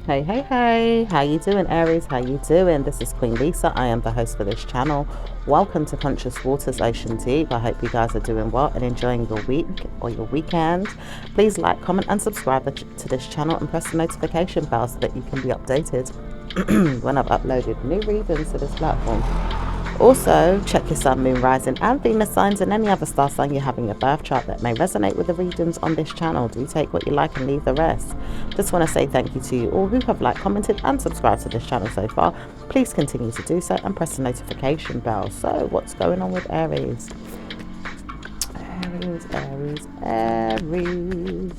Hey, hey, hey, how you doing, Aries? How you doing? This is Queen Lisa. I am the host for this channel. Welcome to Conscious Waters Ocean Deep. I hope you guys are doing well and enjoying your week or your weekend. Please like, comment and subscribe to this channel and press the notification bell so that you can be updated when I've uploaded new readings to this platform. Also, check your sun, moon, rising and Venus signs and any other star sign you have in your birth chart that may resonate with the readings on this channel. Do take what you like and leave the rest. Just want to say thank you to you all who have liked, commented and subscribed to this channel so far. Please continue to do so and press the notification bell. So, what's going on with Aries? Aries, Aries, Aries.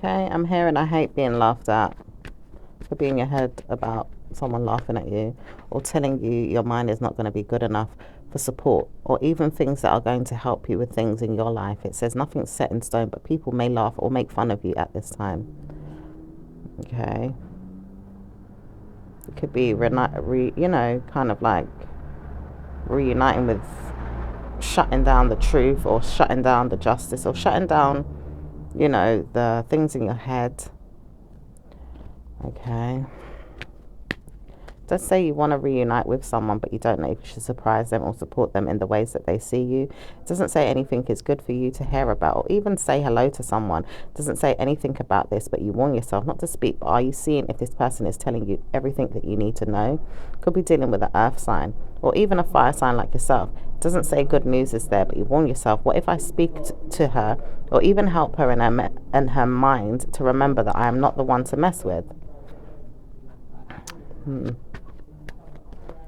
Okay, I'm here and I hate being laughed at for being your head about someone laughing at you or telling you your mind is not going to be good enough for support or even things that are going to help you with things in your life. It says nothing's set in stone, but people may laugh or make fun of you at this time. Okay. It could be, kind of like reuniting with shutting down the truth or shutting down the justice or shutting down, the things in your head. Okay. Let's say you want to reunite with someone, but you don't know if you should surprise them or support them in the ways that they see you. It doesn't say anything is good for you to hear about or even say hello to someone. It doesn't say anything about this, but you warn yourself not to speak. But are you seeing if this person is telling you everything that you need to know? Could be dealing with an earth sign or even a fire sign like yourself. It doesn't say good news is there, but you warn yourself, what if I speak to her or even help her in her mind to remember that I am not the one to mess with?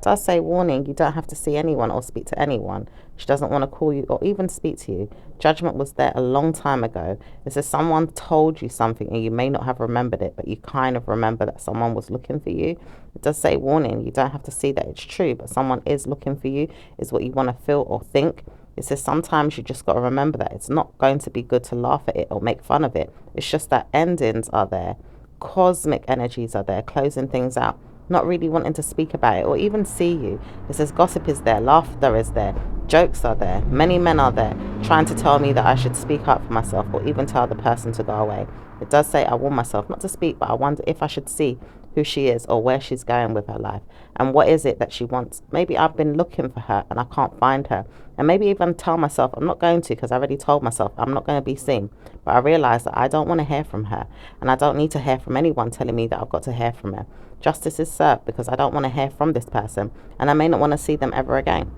Does say warning, you don't have to see anyone or speak to anyone. She doesn't want to call you or even speak to you. Judgment was there a long time ago. It says someone told you something and you may not have remembered it, but you kind of remember that someone was looking for you. It does say warning, you don't have to see that it's true, but someone is looking for you, is what you want to feel or think. It says sometimes you just got to remember that it's not going to be good to laugh at it or make fun of it. It's just that endings are there. Cosmic energies are there, closing things out, not really wanting to speak about it or even see you. It says gossip is there, laughter is there, jokes are there, many men are there trying to tell me that I should speak up for myself or even tell the person to go away. It does say I warn myself not to speak, but I wonder if I should see who she is or where she's going with her life and what is it that she wants. Maybe I've been looking for her and I can't find her, and maybe even tell myself I'm not going to, because I already told myself I'm not going to be seen. But I realize that I don't want to hear from her and I don't need to hear from anyone telling me that I've got to hear from her. Justice is served because I don't want to hear from this person and I may not want to see them ever again.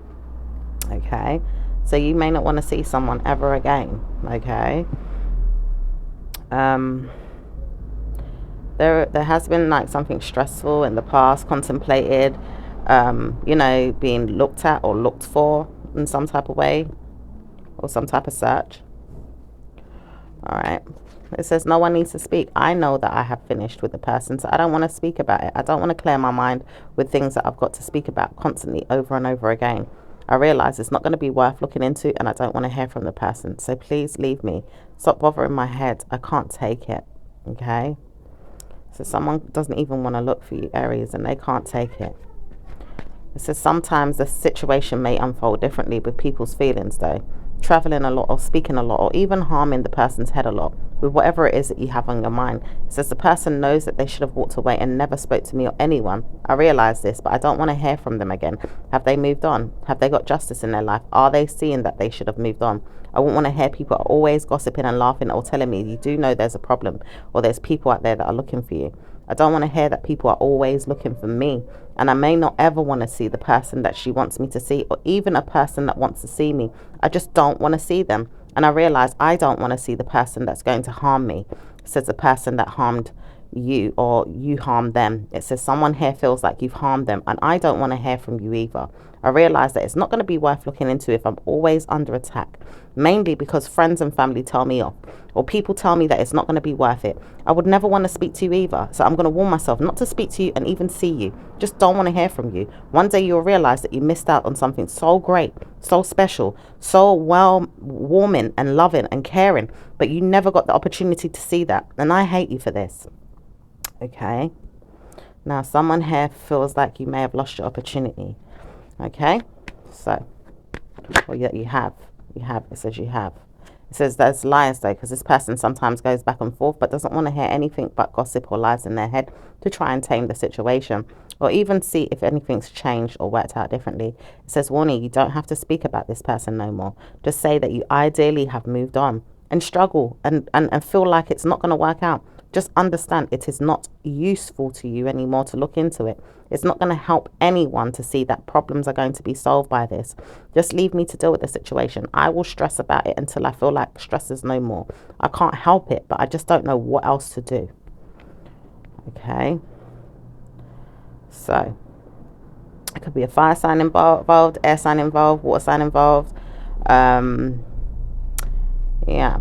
Okay, so you may not want to see someone ever again. Okay. There has been like something stressful in the past, contemplated, being looked at or looked for in some type of way or some type of search. All right. It says no one needs to speak. I know that I have finished with the person, so I don't want to speak about it. I don't want to clear my mind with things that I've got to speak about constantly over and over again. I realize it's not going to be worth looking into and I don't want to hear from the person. So please leave me. Stop bothering my head. I can't take it. Okay? So someone doesn't even want to look for you, Aries, and they can't take it. It says sometimes the situation may unfold differently with people's feelings though. Traveling a lot or speaking a lot or even harming the person's head a lot with whatever it is that you have on your mind. It says the person knows that they should have walked away and never spoke to me or anyone. I realize this, but I don't want to hear from them again. Have they moved on? Have they got justice in their life? Are they seeing that they should have moved on? I wouldn't want to hear people always gossiping and laughing or telling me you do know there's a problem or there's people out there that are looking for you. I don't want to hear that people are always looking for me, and I may not ever want to see the person that she wants me to see or even a person that wants to see me. I just don't want to see them, and I realize I don't want to see the person that's going to harm me. It says the person that harmed you or you harmed them. It says someone here feels like you've harmed them, and I don't want to hear from you either. I realize that it's not going to be worth looking into if I'm always under attack, mainly because friends and family tell me off, or people tell me that it's not going to be worth it. I would never want to speak to you either, so I'm going to warn myself not to speak to you and even see you. Just don't want to hear from you. One day you'll realize that you missed out on something so great, so special, so well warming and loving and caring, but you never got the opportunity to see that, and I hate you for this. Okay, now someone here feels like you may have lost your opportunity. Okay, so, well, yeah, you have, it says you have. It says there's lies though, because this person sometimes goes back and forth but doesn't want to hear anything but gossip or lies in their head to try and tame the situation, or even see if anything's changed or worked out differently. It says, warning, you don't have to speak about this person no more. Just say that you ideally have moved on and struggle and feel like it's not going to work out. Just understand it is not useful to you anymore to look into it. It's not going to help anyone to see that problems are going to be solved by this. Just leave me to deal with the situation. I will stress about it until I feel like stress is no more. I can't help it, but I just don't know what else to do. Okay. So, it could be a fire sign involved, air sign involved, water sign involved. Yeah.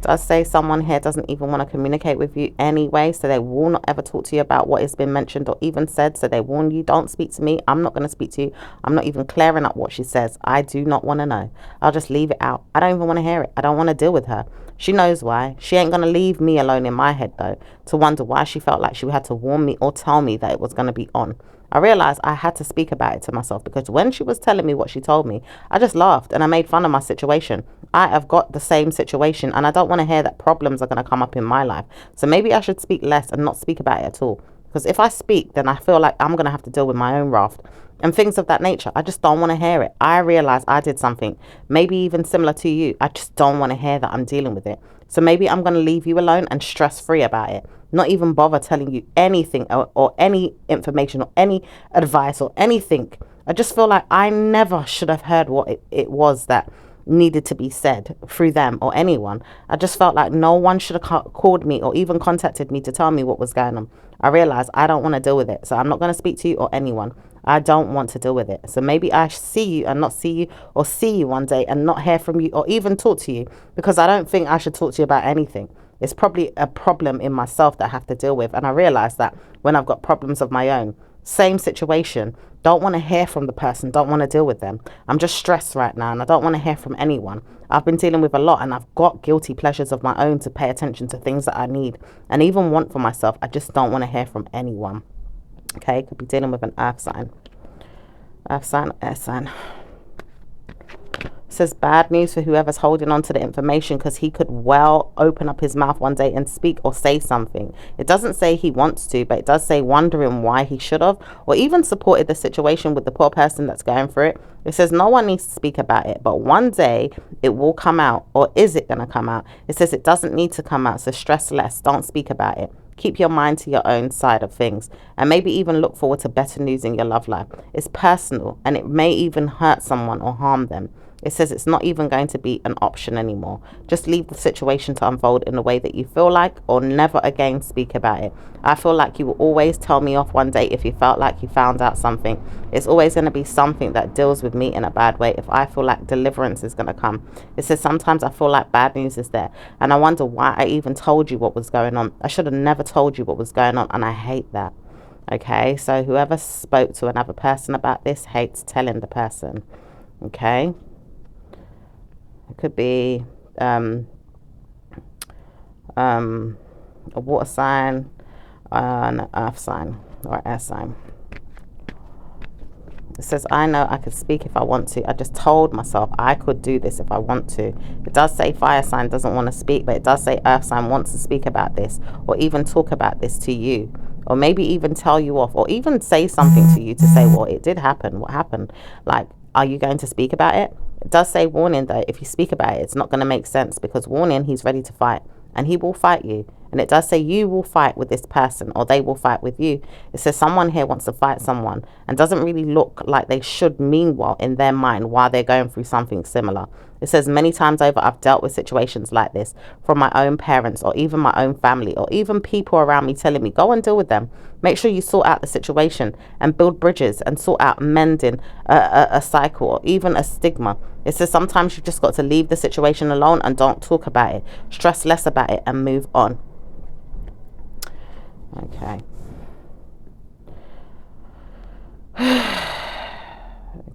Does say someone here doesn't even want to communicate with you anyway, so they will not ever talk to you about what has been mentioned or even said. So they warn you, don't speak to me. I'm not going to speak to you. I'm not even clearing up what she says. I do not want to know. I'll just leave it out. I don't even want to hear it. I don't want to deal with her. She knows why. She ain't going to leave me alone in my head though, to wonder why she felt like she had to warn me or tell me that it was going to be on. I realized I had to speak about it to myself, because when she was telling me what she told me, I just laughed and I made fun of my situation. I have got the same situation and I don't want to hear that problems are going to come up in my life. So maybe I should speak less and not speak about it at all. Because if I speak, then I feel like I'm going to have to deal with my own wrath and things of that nature. I just don't want to hear it. I realize I did something, maybe even similar to you. I just don't want to hear that I'm dealing with it. So maybe I'm going to leave you alone and stress free about it. Not even bother telling you anything or any information or any advice or anything. I just feel like I never should have heard what it was that needed to be said through them or anyone. I just felt like no one should have called me or even contacted me to tell me what was going on. I realized I don't want to deal with it. So I'm not going to speak to you or anyone. I don't want to deal with it. So maybe I see you and not see you, or see you one day and not hear from you or even talk to you, because I don't think I should talk to you about anything. It's probably a problem in myself that I have to deal with. And I realize that when I've got problems of my own, same situation, don't want to hear from the person, don't want to deal with them. I'm just stressed right now and I don't want to hear from anyone. I've been dealing with a lot and I've got guilty pleasures of my own to pay attention to things that I need and even want for myself. I just don't want to hear from anyone. Okay, could be dealing with an earth sign. Earth sign, air sign. Says bad news for whoever's holding on to the information, because he could well open up his mouth one day and speak or say something. It doesn't say he wants to, but it does say wondering why he should have or even supported the situation with the poor person that's going through it. It says no one needs to speak about it, but one day it will come out. Or is it going to come out? It says it doesn't need to come out, so stress less. Don't speak about it. Keep your mind to your own side of things and maybe even look forward to better news in your love life. It's personal and it may even hurt someone or harm them. It says it's not even going to be an option anymore. Just leave the situation to unfold in the way that you feel like, or never again speak about it. I feel like you will always tell me off one day if you felt like you found out something. It's always going to be something that deals with me in a bad way if I feel like deliverance is going to come. It says sometimes I feel like bad news is there and I wonder why I even told you what was going on. I should have never told you what was going on, and I hate that. Okay, so whoever spoke to another person about this hates telling the person. Okay. It could be a water sign, an earth sign, or air sign. It says, I know I could speak if I want to. I just told myself I could do this if I want to. It does say fire sign doesn't want to speak, but it does say earth sign wants to speak about this or even talk about this to you, or maybe even tell you off, or even say something to you to say, well, it did happen. What happened? Like, are you going to speak about it? It does say warning though. If you speak about it, it's not going to make sense, because warning, he's ready to fight and he will fight you And it does say you will fight with this person or they will fight with you. It says someone here wants to fight someone and doesn't really look like they should, meanwhile, in their mind, while they're going through something similar. It says many times over I've dealt with situations like this from my own parents or even my own family or even people around me telling me, go and deal with them. Make sure you sort out the situation and build bridges and sort out mending a cycle or even a stigma. It says sometimes you've just got to leave the situation alone and don't talk about it. Stress less about it and move on. Okay.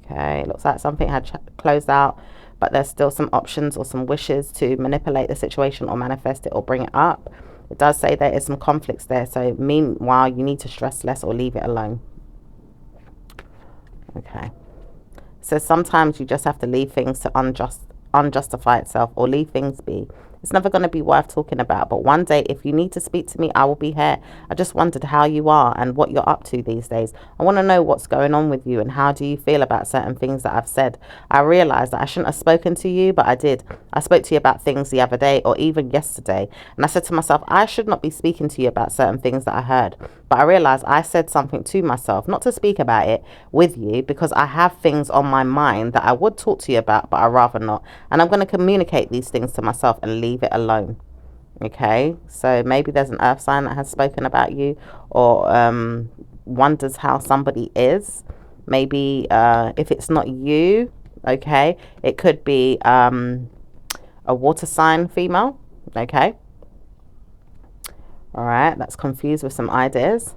Okay, looks like something had closed out, but there's still some options or some wishes to manipulate the situation or manifest it or bring it up. It does say there is some conflicts there, so meanwhile you need to stress less or leave it alone. Okay. So sometimes you just have to leave things to unjustify itself or leave things be. It's never going to be worth talking about, but one day if you need to speak to me, I will be here. I just wondered how you are and what you're up to these days. I want to know what's going on with you and how do you feel about certain things that I've said. I realized that I shouldn't have spoken to you, but I did. I spoke to you about things the other day or even yesterday, and I said to myself, I should not be speaking to you about certain things that I heard. But I realized I said something to myself, not to speak about it with you, because I have things on my mind that I would talk to you about, but I'd rather not. And I'm going to communicate these things to myself and leave it alone. Okay, so maybe there's an earth sign that has spoken about you or wonders how somebody is. Maybe if it's not you, okay, it could be a water sign female. Okay. All right, that's confused with some ideas.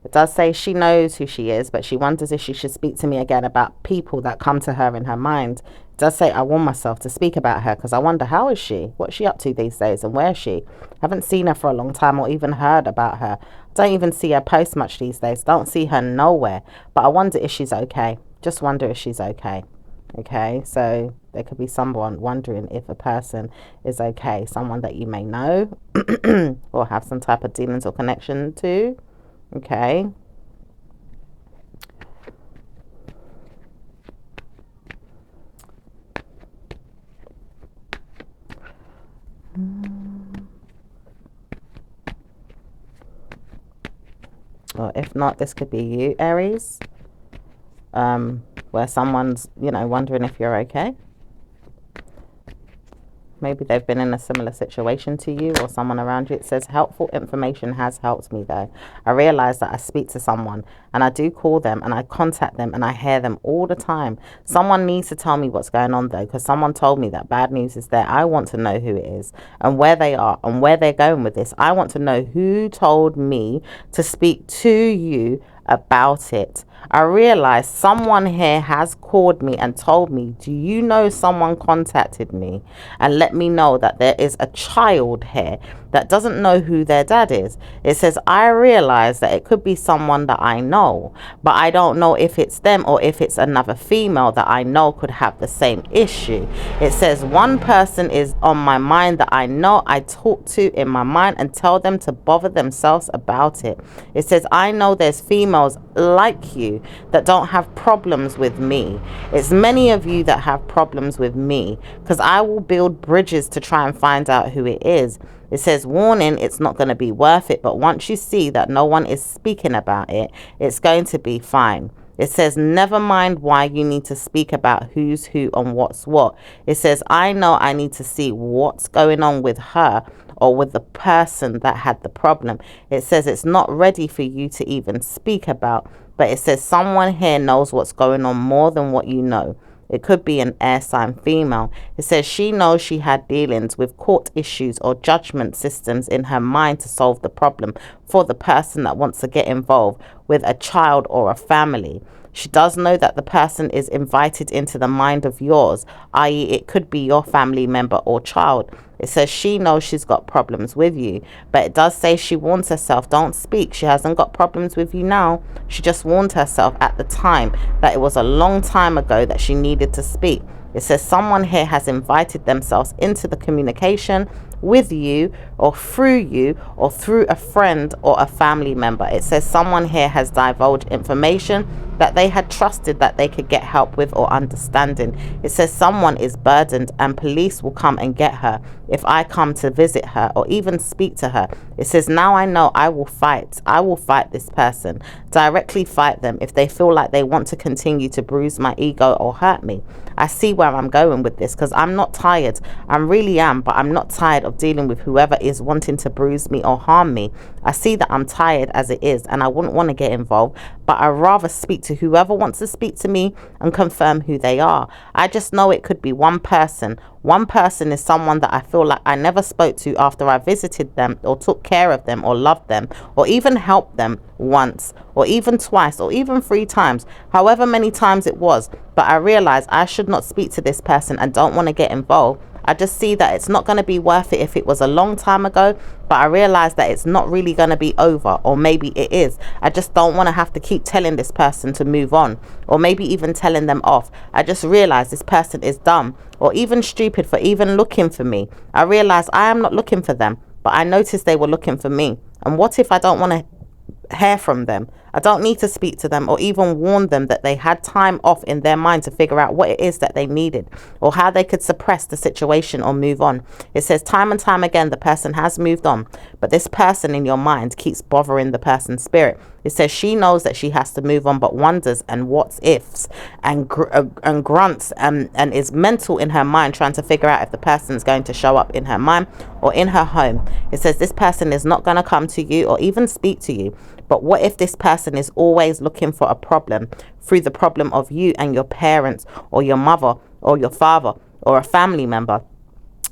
It does say she knows who she is, but she wonders if she should speak to me again about people that come to her in her mind. It does say I warn myself to speak about her because I wonder, how is she? What's she up to these days and where is she? I haven't seen her for a long time or even heard about her. Don't even see her post much these days. Don't see her nowhere. But I wonder if she's okay. Just wonder if she's okay. Okay, so there could be someone wondering if a person is okay. Someone that you may know or have some type of dealings or connection to. Okay. Or if not, this could be you, Aries. Where someone's, wondering if you're okay. Maybe they've been in a similar situation to you or someone around you. It says helpful information has helped me though. I realize that I speak to someone and I do call them and I contact them and I hear them all the time. Someone needs to tell me what's going on though, because someone told me that bad news is there. I want to know who it is and where they are and where they're going with this. I want to know who told me to speak to you about it. I realize someone here has called me and told me, do you know someone contacted me and let me know that there is a child here that doesn't know who their dad is. It says, I realize that it could be someone that I know, but I don't know if it's them or if it's another female that I know could have the same issue. It says one person is on my mind that I know I talk to in my mind and tell them to bother themselves about it. It says, I know there's females like you that don't have problems with me. It's many of you that have problems with me because I will build bridges to try and find out who it is. It says, warning, it's not going to be worth it, but once you see that no one is speaking about it, it's going to be fine. It says, never mind why you need to speak about who's who and what's what. It says, I know I need to see what's going on with her or with the person that had the problem. It says it's not ready for you to even speak about, but it says someone here knows what's going on more than what you know. It could be an air sign female. It says she knows she had dealings with court issues or judgment systems in her mind to solve the problem for the person that wants to get involved with a child or a family. She does know that the person is invited into the mind of yours, i.e. it could be your family member or child. It says she knows she's got problems with you, but it does say she warns herself, don't speak. She hasn't got problems with you now. She just warned herself at the time that it was a long time ago that she needed to speak. It says someone here has invited themselves into the communication with you or through you or through a friend or a family member. It says someone here has divulged information that they had trusted that they could get help with or understanding. It says someone is burdened and police will come and get her if I come to visit her or even speak to her. It says, now I know I will fight. I will fight this person. Directly fight them if they feel like they want to continue to bruise my ego or hurt me. I see where I'm going with this, because I'm not tired. I really am, but I'm not tired of dealing with whoever is wanting to bruise me or harm me. I see that I'm tired as it is, and I wouldn't want to get involved, but I'd rather speak to whoever wants to speak to me and confirm who they are. I just know it could be one person. One person is someone that I feel like I never spoke to after I visited them or took care of them or loved them or even helped them once or even twice or even 3 times, however many times it was. But I realize I should not speak to this person and don't want to get involved. I just see that it's not going to be worth it if it was a long time ago, but I realize that it's not really going to be over, or maybe it is. I just don't want to have to keep telling this person to move on, or maybe even telling them off. I just realize this person is dumb or even stupid for even looking for me. I realize I am not looking for them, but I noticed they were looking for me. And what if I don't want to hear from them? I don't need to speak to them or even warn them that they had time off in their mind to figure out what it is that they needed or how they could suppress the situation or move on. It says time and time again the person has moved on, but this person in your mind keeps bothering the person's spirit. It says she knows that she has to move on, but wonders and what ifs and grunts and is mental in her mind, trying to figure out if the person's going to show up in her mind or in her home. It says this person is not going to come to you or even speak to you. But what if this person is always looking for a problem through the problem of you and your parents or your mother or your father or a family member?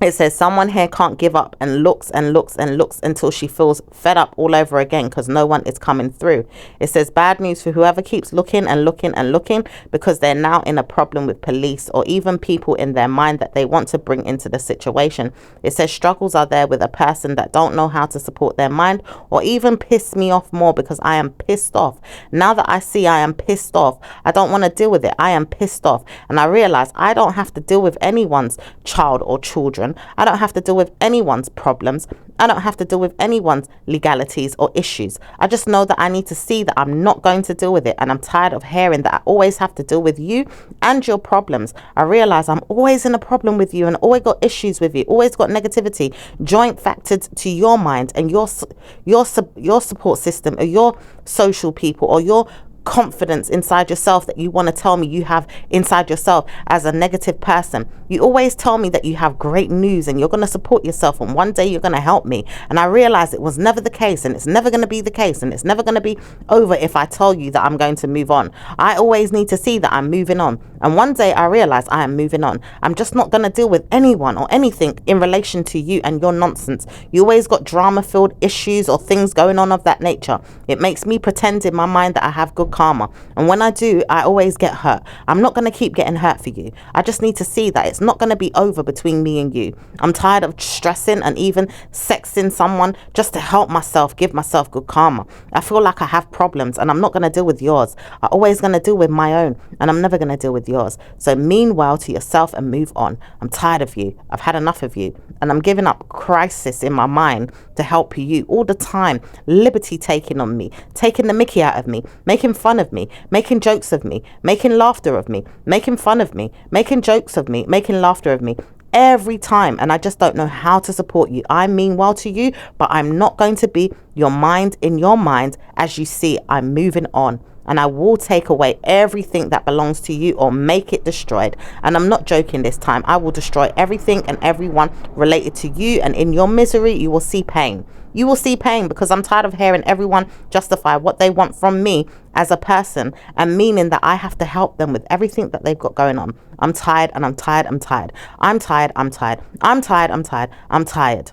It says someone here can't give up and looks and looks and looks until she feels fed up all over again because no one is coming through. It says bad news for whoever keeps looking and looking and looking, because they're now in a problem with police or even people in their mind that they want to bring into the situation. It says struggles are there with a person that don't know how to support their mind or even piss me off more, because I am pissed off. Now that I see I am pissed off, I don't want to deal with it. I am pissed off, and I realize I don't have to deal with anyone's child or children. I don't have to deal with anyone's problems. I don't have to deal with anyone's legalities or issues. I just know that I need to see that I'm not going to deal with it, and I'm tired of hearing that I always have to deal with you and your problems. I realize I'm always in a problem with you and always got issues with you, always got negativity joint factored to your mind and your support system or your social people or your confidence inside yourself that you want to tell me you have inside yourself as a negative person. You always tell me that you have great news and you're going to support yourself and one day you're going to help me. And I realize it was never the case, and it's never going to be the case, and it's never going to be over if I tell you that I'm going to move on. I always need to see that I'm moving on. And one day I realize I am moving on. I'm just not going to deal with anyone or anything in relation to you and your nonsense. You always got drama-filled issues or things going on of that nature. It makes me pretend in my mind that I have good karma, and when I do, I always get hurt. I'm not going to keep getting hurt for you. I just need to see that it's not going to be over between me and you. I'm tired of stressing and even sexing someone just to help myself, give myself good karma. I feel like I have problems and I'm not going to deal with yours. I'm always going to deal with my own, and I'm never going to deal with yours. So mean well to yourself and move on. I'm tired of you. I've had enough of you, and I'm giving up crisis in my mind to help you all the time. Liberty taking on me, taking the mickey out of me, making fun of me, making jokes of me, making laughter of me, making fun of me, making jokes of me, making laughter of me every time. And I just don't know how to support you. I mean well to you, but I'm not going to be your mind in your mind. As you see, I'm moving on, and I will take away everything that belongs to you or make it destroyed. And I'm not joking this time. I will destroy everything and everyone related to you, and in your misery you will see pain. You will see pain, because I'm tired of hearing everyone justify what they want from me as a person, and meaning that I have to help them with everything that they've got going on. I'm tired, and I'm tired, I'm tired. I'm tired, I'm tired. I'm tired, I'm tired, I'm tired.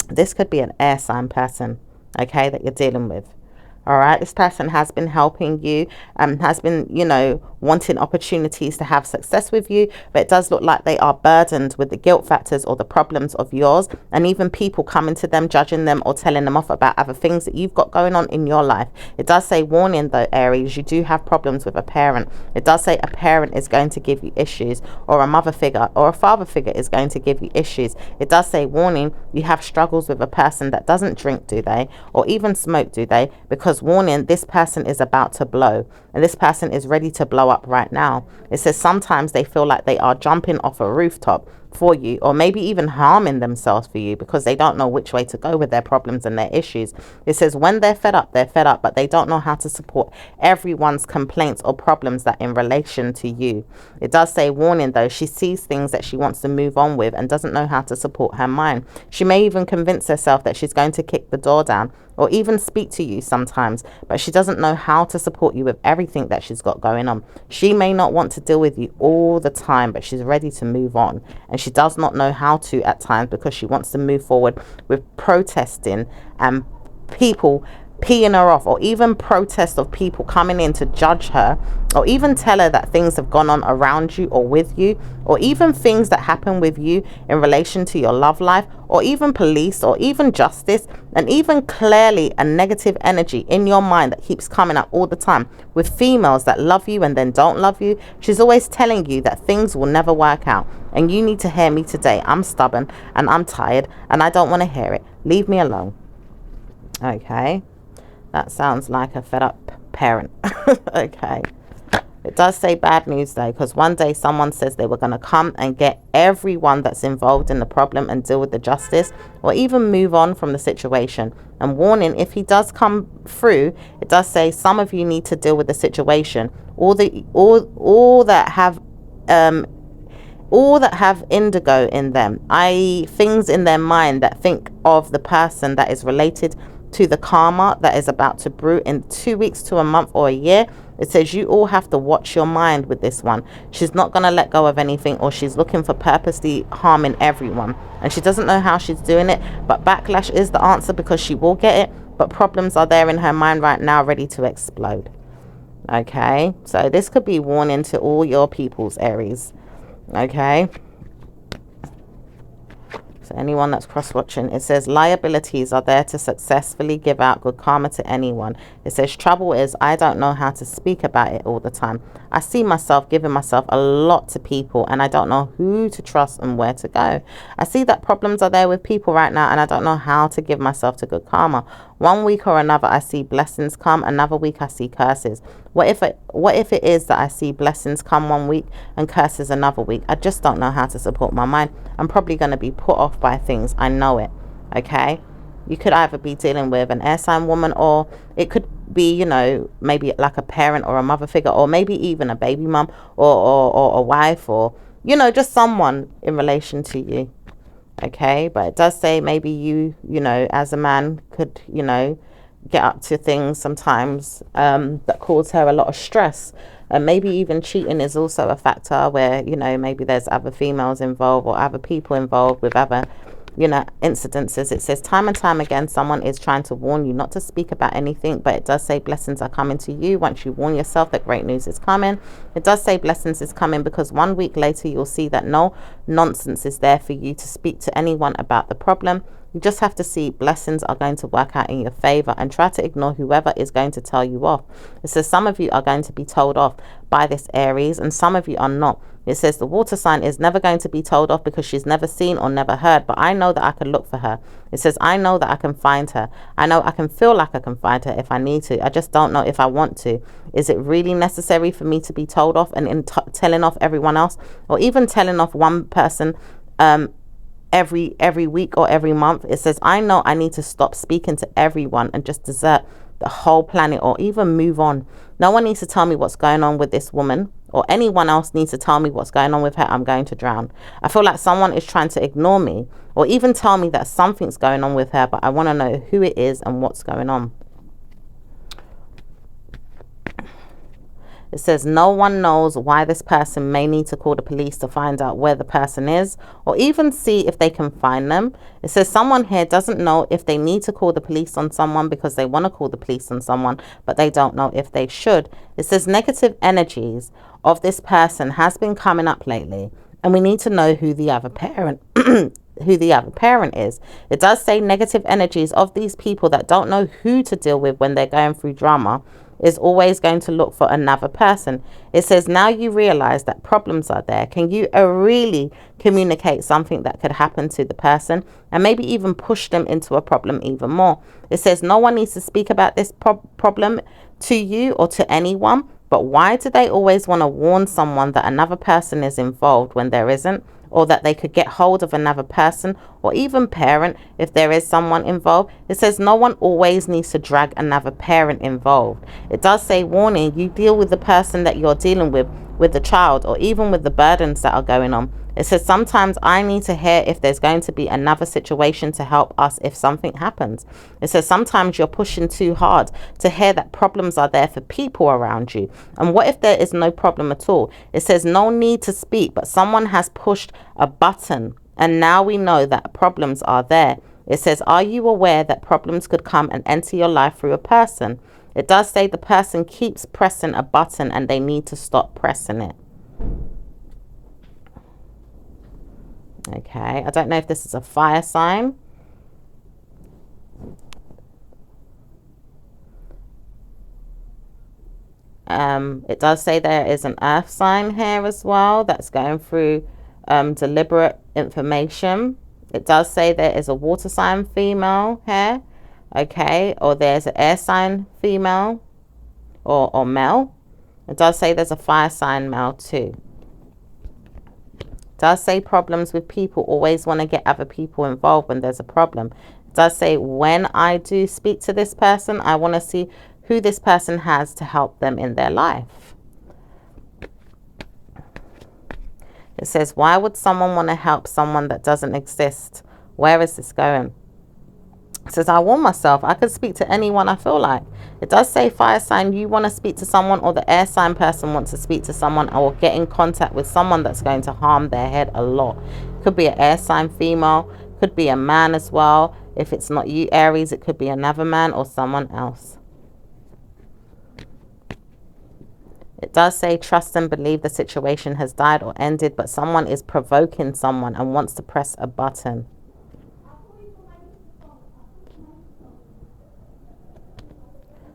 This could be an air sign person, okay, that you're dealing with. All right, this person has been helping you, has been, wanting opportunities to have success with you, but it does look like they are burdened with the guilt factors or the problems of yours, and even people coming to them, judging them or telling them off about other things that you've got going on in your life. It does say, warning though, Aries, you do have problems with a parent. It does say a parent is going to give you issues, or a mother figure or a father figure is going to give you issues. It does say, warning, you have struggles with a person that doesn't drink, do they, or even smoke, do they? Because warning, this person is about to blow, and this person is ready to blow up right now. It says sometimes they feel like they are jumping off a rooftop for you, or maybe even harming themselves for you, because they don't know which way to go with their problems and their issues. It says when they're fed up, but they don't know how to support everyone's complaints or problems that in relation to you. It does say, warning though, she sees things that she wants to move on with and doesn't know how to support her mind. She may even convince herself that she's going to kick the door down or even speak to you sometimes, but she doesn't know how to support you with everything that she's got going on. She may not want to deal with you all the time, but she's ready to move on, and she does not know how to at times because she wants to move forward with protesting and people peeing her off, or even protest of people coming in to judge her, or even tell her that things have gone on around you or with you, or even things that happen with you in relation to your love life, or even police, or even justice, and even clearly a negative energy in your mind that keeps coming up all the time with females that love you and then don't love you. She's always telling you that things will never work out, and you need to hear me today. I'm stubborn and I'm tired and I don't want to hear it. Leave me alone. Okay. That sounds like a fed up parent. Okay. It does say bad news though, because one day someone says they were going to come and get everyone that's involved in the problem and deal with the justice, or even move on from the situation. And warning, if he does come through, it does say some of you need to deal with the situation. All that have indigo in them, i.e. things in their mind that think of the person that is related to the karma that is about to brew in 2 weeks to a month or a year. It says you all have to watch your mind with this one. She's not going to let go of anything, or she's looking for purposely harming everyone, and she doesn't know how she's doing it, but backlash is the answer because she will get it. But problems are there in her mind right now, ready to explode. Okay, so this could be warning to all your peoples, Aries. Okay, so anyone that's cross-watching, it says liabilities are there to successfully give out good karma to anyone. It says trouble is I don't know how to speak about it all the time. I see myself giving myself a lot to people, and I don't know who to trust and where to go. I see that problems are there with people right now, and I don't know how to give myself to good karma. One week or another I see blessings come, another week I see curses. What if it is that I see blessings come one week and curses another week? I just don't know how to support my mind. I'm probably going to be put off by things. I know it. Okay, you could either be dealing with an air sign woman, or it could be, you know, maybe like a parent or a mother figure, or maybe even a baby mum, or a wife, or, you know, just someone in relation to you. Okay, but it does say maybe you know, as a man could, you know, get up to things sometimes that cause her a lot of stress, and maybe even cheating is also a factor where, you know, maybe there's other females involved or other people involved with other, you know, incidences. It says time and time again someone is trying to warn you not to speak about anything, but it does say blessings are coming to you once you warn yourself that great news is coming. It does say blessings is coming because 1 week later you'll see that no nonsense is there for you to speak to anyone about the problem. You just have to see blessings are going to work out in your favor, and try to ignore whoever is going to tell you off. It says some of you are going to be told off by this Aries, and some of you are not. It says the water sign is never going to be told off because she's never seen or never heard, but I know that I can look for her. It says I know that I can find her. I know I can feel like I can find her if I need to. I just don't know if I want to. Is it really necessary for me to be told off and telling off everyone else, or even telling off one person every week or every month? It says I know I need to stop speaking to everyone and just desert the whole planet, or even move on. No one needs to tell me what's going on with this woman, or anyone else needs to tell me what's going on with her. I'm going to drown. I feel like someone is trying to ignore me or even tell me that something's going on with her, but I want to know who it is and what's going on. It says no one knows why this person may need to call the police to find out where the person is or even see if they can find them. It says someone here doesn't know if they need to call the police on someone because they want to call the police on someone, but they don't know if they should. It says negative energies of this person has been coming up lately, and we need to know who the other parent who the other parent is. It does say negative energies of these people that don't know who to deal with when they're going through drama is always going to look for another person. It says now you realize that problems are there. Can you really communicate something that could happen to the person and maybe even push them into a problem even more? It says no one needs to speak about this problem to you or to anyone, but why do they always want to warn someone that another person is involved when there isn't? Or that they could get hold of another person or even parent if there is someone involved? It says no one always needs to drag another parent involved. It does say warning, you deal with the person that you're dealing with the child, or even with the burdens that are going on. It says sometimes I need to hear if there's going to be another situation to help us if something happens. It says sometimes you're pushing too hard to hear that problems are there for people around you. And what if there is no problem at all? It says no need to speak, but someone has pushed a button and now we know that problems are there. It says, are you aware that problems could come and enter your life through a person? It does say the person keeps pressing a button and they need to stop pressing it. Okay, I don't know if this is a fire sign. It does say there is an earth sign here as well that's going through deliberate information. It does say there is a water sign female here. Okay, or there's an air sign female or male. It does say there's a fire sign male too. It does say problems with people always want to get other people involved when there's a problem. It does say when I do speak to this person, I want to see who this person has to help them in their life. It says, why would someone want to help someone that doesn't exist? Where is this going? It says, I warn myself, I could speak to anyone I feel like. It does say fire sign, you want to speak to someone, or the air sign person wants to speak to someone or get in contact with someone that's going to harm their head a lot. Could be an air sign female, could be a man as well. If it's not you, Aries, it could be another man or someone else. It does say trust and believe the situation has died or ended, but someone is provoking someone and wants to press a button.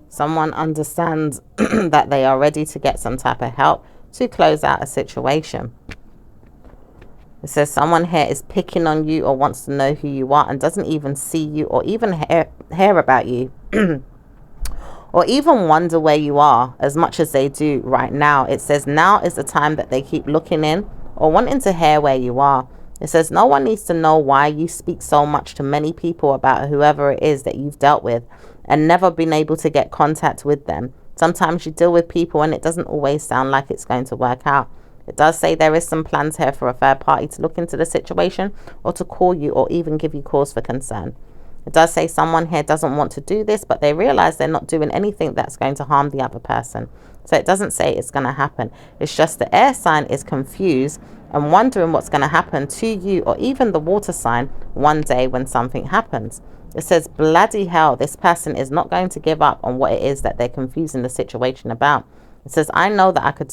Someone understands that they are ready to get some type of help to close out a situation. It says someone here is picking on you or wants to know who you are and doesn't even see you or even hear about you. Or even wonder where you are as much as they do right now. It says now is the time that they keep looking in or wanting to hear where you are. It says no one needs to know why you speak so much to many people about whoever it is that you've dealt with and never been able to get contact with them. Sometimes you deal with people and it doesn't always sound like it's going to work out. It does say there is some plans here for a third party to look into the situation or to call you or even give you cause for concern. It does say someone here doesn't want to do this, but they realize they're not doing anything that's going to harm the other person. So it doesn't say it's going to happen. It's just the air sign is confused and wondering what's going to happen to you or even the water sign one day when something happens. It says, bloody hell, this person is not going to give up on what it is that they're confusing the situation about. It says, I know that I could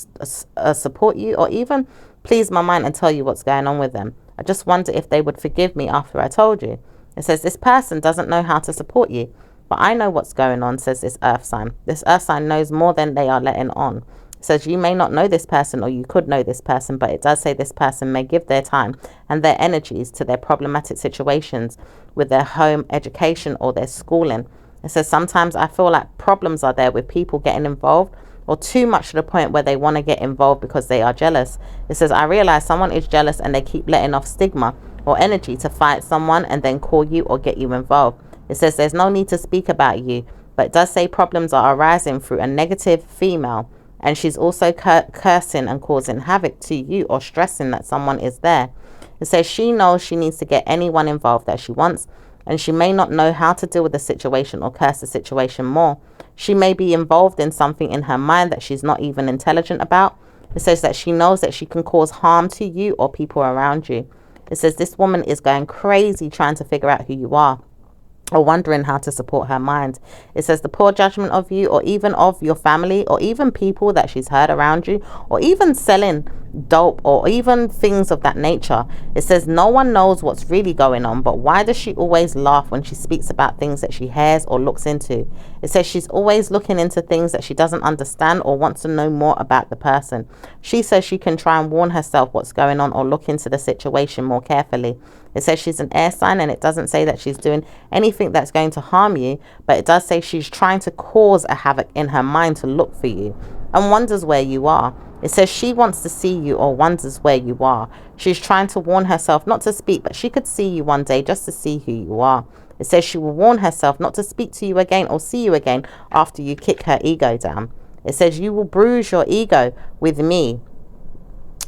support you or even please my mind and tell you what's going on with them. I just wonder if they would forgive me after I told you. It says, this person doesn't know how to support you, but I know what's going on, says this earth sign. This earth sign knows more than they are letting on. It says, you may not know this person or you could know this person, but it does say this person may give their time and their energies to their problematic situations with their home, education, or their schooling. It says, sometimes I feel like problems are there with people getting involved or too much to the point where they want to get involved because they are jealous. It says, I realize someone is jealous and they keep letting off stigma or energy to fight someone and then call you or get you involved. It says there's no need to speak about you, but it does say problems are arising through a negative female, and she's also cursing and causing havoc to you or stressing that someone is there. It says she knows she needs to get anyone involved that she wants, and she may not know how to deal with the situation or curse the situation more. She may be involved in something in her mind that she's not even intelligent about. It says that she knows that she can cause harm to you or people around you. It says this woman is going crazy trying to figure out who you are, or wondering how to support her mind. It says the poor judgment of you, or even of your family, or even people that she's heard around you, or even selling dope, or even things of that nature. It says no one knows what's really going on, but why does she always laugh when she speaks about things that she hears or looks into? It says she's always looking into things that she doesn't understand or wants to know more about the person. She says she can try and warn herself what's going on or look into the situation more carefully. It says she's an air sign, and it doesn't say that she's doing anything that's going to harm you, but it does say she's trying to cause a havoc in her mind to look for you and wonders where you are. It says she wants to see you or wonders where you are. She's trying to warn herself not to speak, but she could see you one day just to see who you are. It says she will warn herself not to speak to you again or see you again after you kick her ego down. It says you will bruise your ego with me.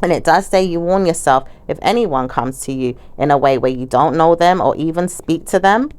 And it does say you warn yourself if anyone comes to you in a way where you don't know them or even speak to them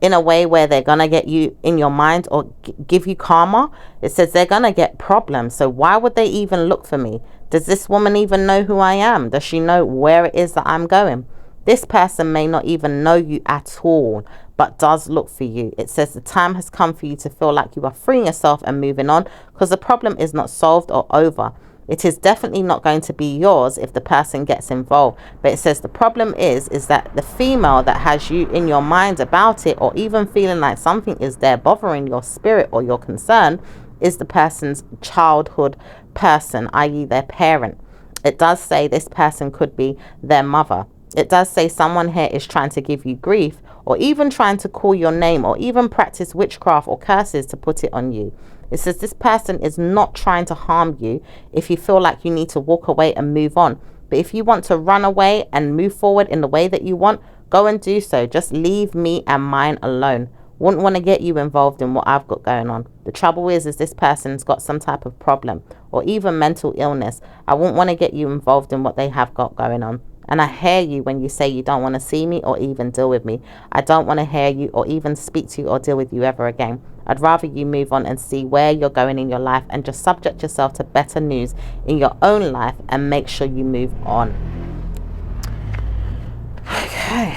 in a way where they're going to get you in your mind or give you karma. It says they're going to get problems. So why would they even look for me? Does this woman even know who I am? Does she know where it is that I'm going? This person may not even know you at all, but does look for you. It says the time has come for you to feel like you are freeing yourself and moving on, because the problem is not solved or over. It is definitely not going to be yours if the person gets involved. But it says the problem is that the female that has you in your mind about it, or even feeling like something is there bothering your spirit or your concern, is the person's childhood person, i.e. their parent. It does say this person could be their mother. It does say someone here is trying to give you grief, or even trying to call your name, or even practice witchcraft or curses to put it on you. It says this person is not trying to harm you if you feel like you need to walk away and move on. But if you want to run away and move forward in the way that you want, go and do so. Just leave me and mine alone. Wouldn't want to get you involved in what I've got going on. The trouble is this person's got some type of problem or even mental illness. I wouldn't want to get you involved in what they have got going on. And I hear you when you say you don't want to see me or even deal with me. I don't want to hear you or even speak to you or deal with you ever again. I'd rather you move on and see where you're going in your life, and just subject yourself to better news in your own life and make sure you move on. Okay.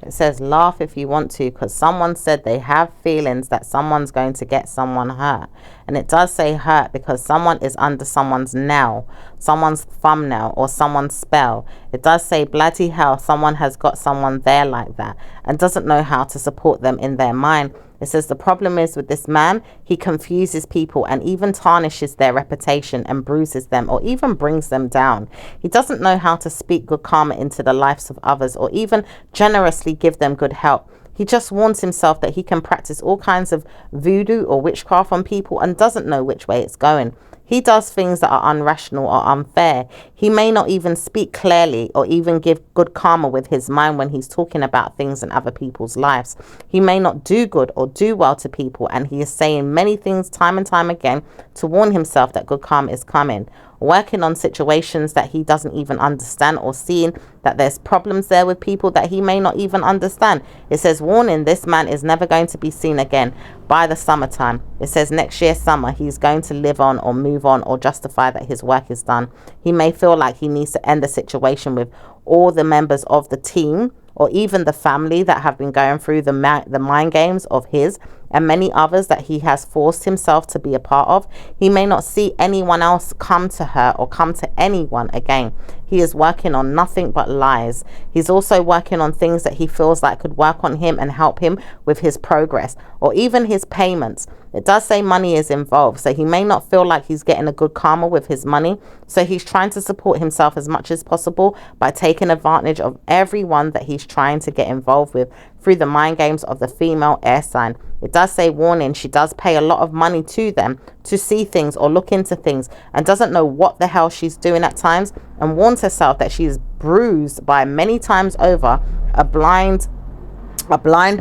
It says laugh if you want to, because someone said they have feelings that someone's going to get someone hurt. And it does say hurt because someone is under someone's nail, someone's thumbnail, or someone's spell. It does say bloody hell, someone has got someone there like that and doesn't know how to support them in their mind. It says the problem is with this man, he confuses people and even tarnishes their reputation and bruises them or even brings them down. He doesn't know how to speak good karma into the lives of others or even generously give them good help. He just warns himself that he can practice all kinds of voodoo or witchcraft on people and doesn't know which way it's going. He does things that are irrational or unfair. He may not even speak clearly or even give good karma with his mind when he's talking about things in other people's lives. He may not do good or do well to people, and he is saying many things time and time again to warn himself that good karma is coming. Working on situations that he doesn't even understand, or seeing that there's problems there with people that he may not even understand. It says warning, this man is never going to be seen again by the summertime. It says next year summer he's going to live on or move on or justify that his work is done. He may feel like he needs to end the situation with all the members of the team or even the family that have been going through the mind games of his and many others that he has forced himself to be a part of. He may not see anyone else come to her or come to anyone again. He is working on nothing but lies. He's also working on things that he feels like could work on him and help him with his progress or even his payments. It does say money is involved, so he may not feel like he's getting a good karma with his money. So he's trying to support himself as much as possible by taking advantage of everyone that he's trying to get involved with through the mind games of the female air sign. It does say warning, she does pay a lot of money to them to see things or look into things and doesn't know what the hell she's doing at times, and warns herself that she is bruised by many times over a blind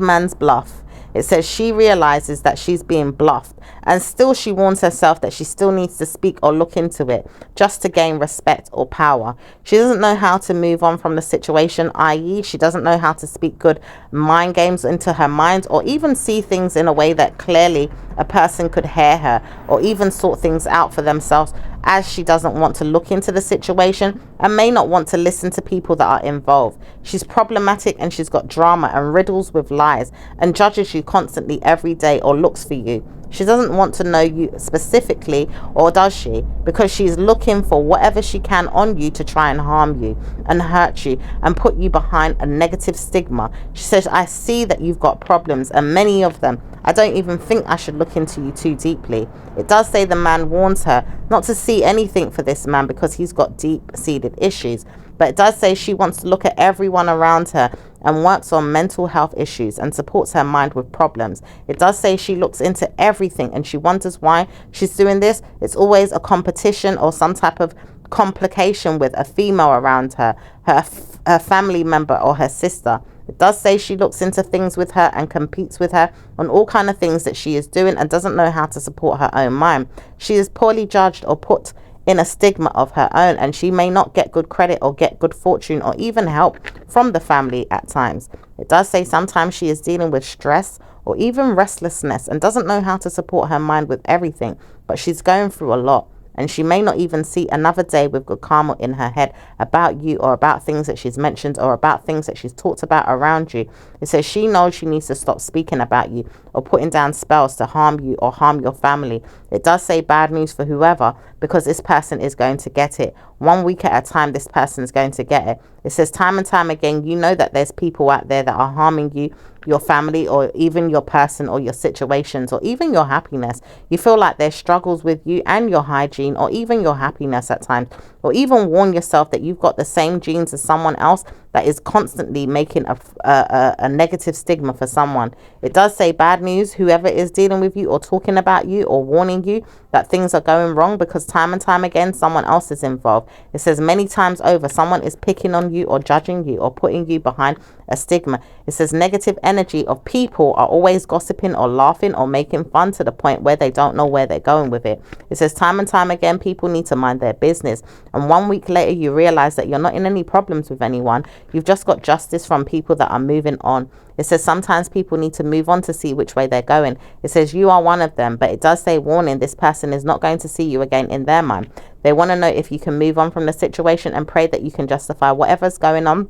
man's bluff. It says she realizes that she's being bluffed, and still she warns herself that she still needs to speak or look into it just to gain respect or power. She doesn't know how to move on from the situation, i.e. she doesn't know how to speak good mind games into her mind, or even see things in a way that clearly a person could hear her, or even sort things out for themselves, as she doesn't want to look into the situation and may not want to listen to people that are involved. She's problematic, and she's got drama and riddles with lies, and judges you constantly every day, or looks for you. She doesn't want to know you specifically, or does she? Because she's looking for whatever she can on you to try and harm you and hurt you and put you behind a negative stigma. She says, I see that you've got problems, and many of them. I don't even think I should look into you too deeply. It does say the man warns her not to see anything for this man because he's got deep-seated issues. But it does say she wants to look at everyone around her and works on mental health issues and supports her mind with problems. It does say she looks into everything and she wonders why she's doing this. It's always a competition or some type of complication with a female around her, her family member or her sister. It does say she looks into things with her and competes with her on all kind of things that she is doing and doesn't know how to support her own mind. She is poorly judged or put in a stigma of her own, and she may not get good credit or get good fortune or even help from the family at times. It does say sometimes she is dealing with stress or even restlessness and doesn't know how to support her mind with everything, but she's going through a lot. And she may not even see another day with good karma in her head about you, or about things that she's mentioned, or about things that she's talked about around you. It says she knows she needs to stop speaking about you or putting down spells to harm you or harm your family. It does say bad news for whoever, because this person is going to get it. 1 week at a time, this person is going to get it. It says time and time again, you know that there's people out there that are harming you, your family, or even your person or your situations, or even your happiness. You feel like there's struggles with you and your hygiene, or even your happiness at times, or even warn yourself that you've got the same genes as someone else that is constantly making a negative stigma for someone. It does say bad news, whoever is dealing with you or talking about you or warning you that things are going wrong, because time and time again someone else is involved. It says many times over someone is picking on you or judging you or putting you behind a stigma. It says negative energy of people are always gossiping or laughing or making fun to the point where they don't know where they're going with it. It says time and time again people need to mind their business, and 1 week later you realize that you're not in any problems with anyone. You've just got justice from people that are moving on. It says sometimes people need to move on to see which way they're going. It says you are one of them, but it does say warning, this person is not going to see you again in their mind. They want to know if you can move on from the situation and pray that you can justify whatever's going on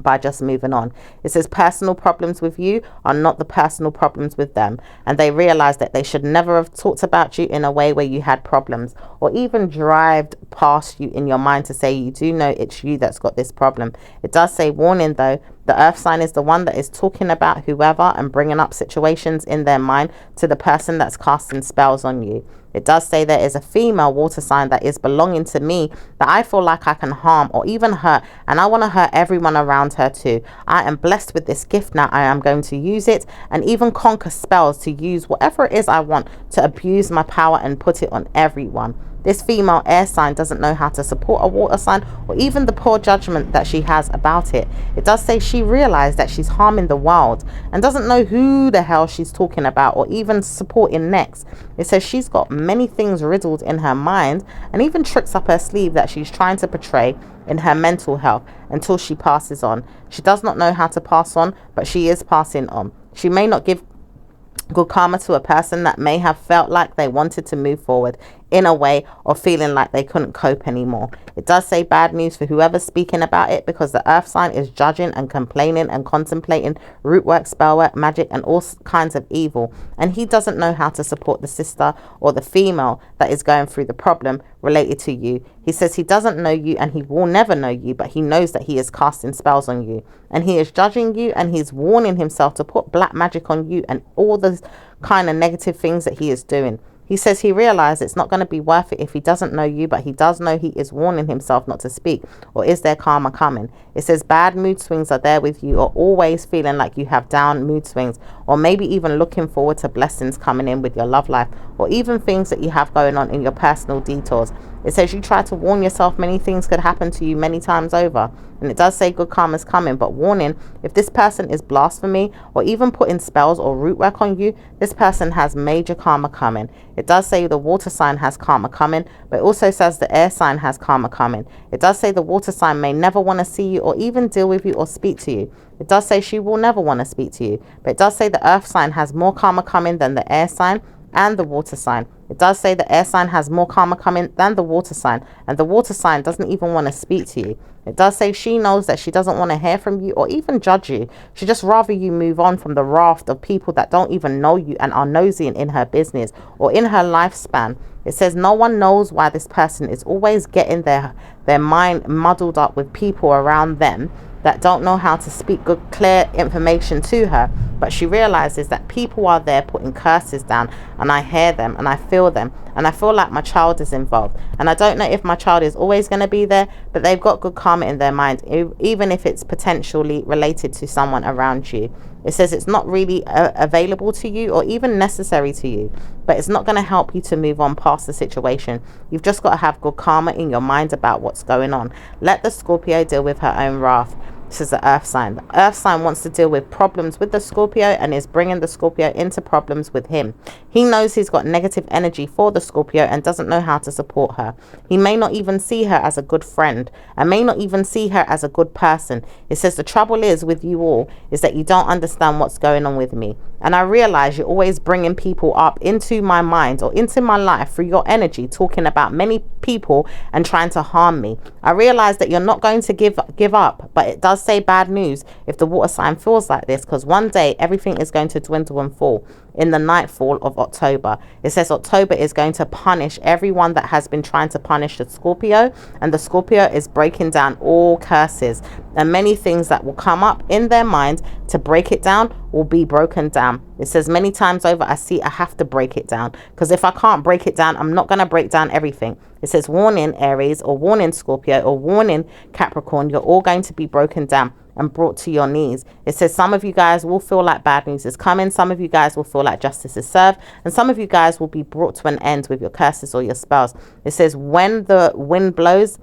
by just moving on. It says personal problems with you are not the personal problems with them, and they realize that they should never have talked about you in a way where you had problems, or even drived past you in your mind to say you do know it's you that's got this problem. It does say warning though, the earth sign is the one that is talking about whoever and bringing up situations in their mind to the person that's casting spells on you. It does say there is a female water sign that is belonging to me that I feel like I can harm or even hurt, and I want to hurt everyone around her too. I am blessed with this gift now. I am going to use it and even conquer spells to use whatever it is I want to abuse my power and put it on everyone. This female air sign doesn't know how to support a water sign or even the poor judgment that she has about it. It does say she realized that she's harming the world and doesn't know who the hell she's talking about or even supporting next. It says she's got many things riddled in her mind and even tricks up her sleeve that she's trying to portray in her mental health until she passes on. She does not know how to pass on, but she is passing on. She may not give good karma to a person that may have felt like they wanted to move forward in a way or feeling like they couldn't cope anymore. It does say bad news for whoever's speaking about it, because the earth sign is judging and complaining and contemplating root work, spell work, magic and all kinds of evil, and he doesn't know how to support the sister or the female that is going through the problem related to you. He says he doesn't know you and he will never know you, but he knows that he is casting spells on you and he is judging you, and he's warning himself to put black magic on you and all the kind of negative things that he is doing. He says he realized it's not going to be worth it if he doesn't know you, but he does know he is warning himself not to speak. Or is there karma coming? It says bad mood swings are there with you, or always feeling like you have down mood swings, or or maybe even looking forward to blessings coming in with your love life, or even things that you have going on in your personal detours. It says you try to warn yourself many things could happen to you many times over. And it does say good karma is coming, but warning, if this person is blasphemy or even putting spells or root work on you, this person has major karma coming. It does say the water sign has karma coming, but it also says the air sign has karma coming. It does say the water sign may never want to see you or even deal with you or speak to you. It does say she will never want to speak to you, but it does say the earth sign has more karma coming than the air sign and the water sign. It does say the air sign has more karma coming than the water sign, and the water sign doesn't even want to speak to you. It does say she knows that she doesn't want to hear from you or even judge you. She just rather you move on from the raft of people that don't even know you and are nosy in her business or in her lifespan. It says no one knows why this person is always getting their mind muddled up with people around them that don't know how to speak good, clear information to her. But she realizes that people are there putting curses down, and I hear them and I feel them, and I feel like my child is involved. And I don't know if my child is always going to be there, but they've got good karma in their mind, even if it's potentially related to someone around you. It says it's not really available to you or even necessary to you, but it's not going to help you to move on past the situation. You've just got to have good karma in your mind about what's going on. Let the Scorpio deal with her own wrath. This is the earth sign. The earth sign wants to deal with problems with the Scorpio and is bringing the Scorpio into problems with him. He knows he's got negative energy for the Scorpio and doesn't know how to support her. He may not even see her as a good friend and may not even see her as a good person. It says the trouble is with you all is that you don't understand what's going on with me. And I realize you're always bringing people up into my mind or into my life through your energy, talking about many people and trying to harm me. I realize that you're not going to give up, but it does say bad news if the water sign feels like this, because one day everything is going to dwindle and fall in the nightfall of October. It says October is going to punish everyone that has been trying to punish the Scorpio, and the Scorpio is breaking down all curses, and many things that will come up in their mind to break it down will be broken down. It says many times over, I have to break it down, because if I can't break it down, I'm not going to break down everything. It says warning Aries, or warning Scorpio, or warning Capricorn, you're all going to be broken down and brought to your knees. It says some of you guys will feel like bad news is coming, some of you guys will feel like justice is served, and some of you guys will be brought to an end with your curses or your spells. It says when the wind blows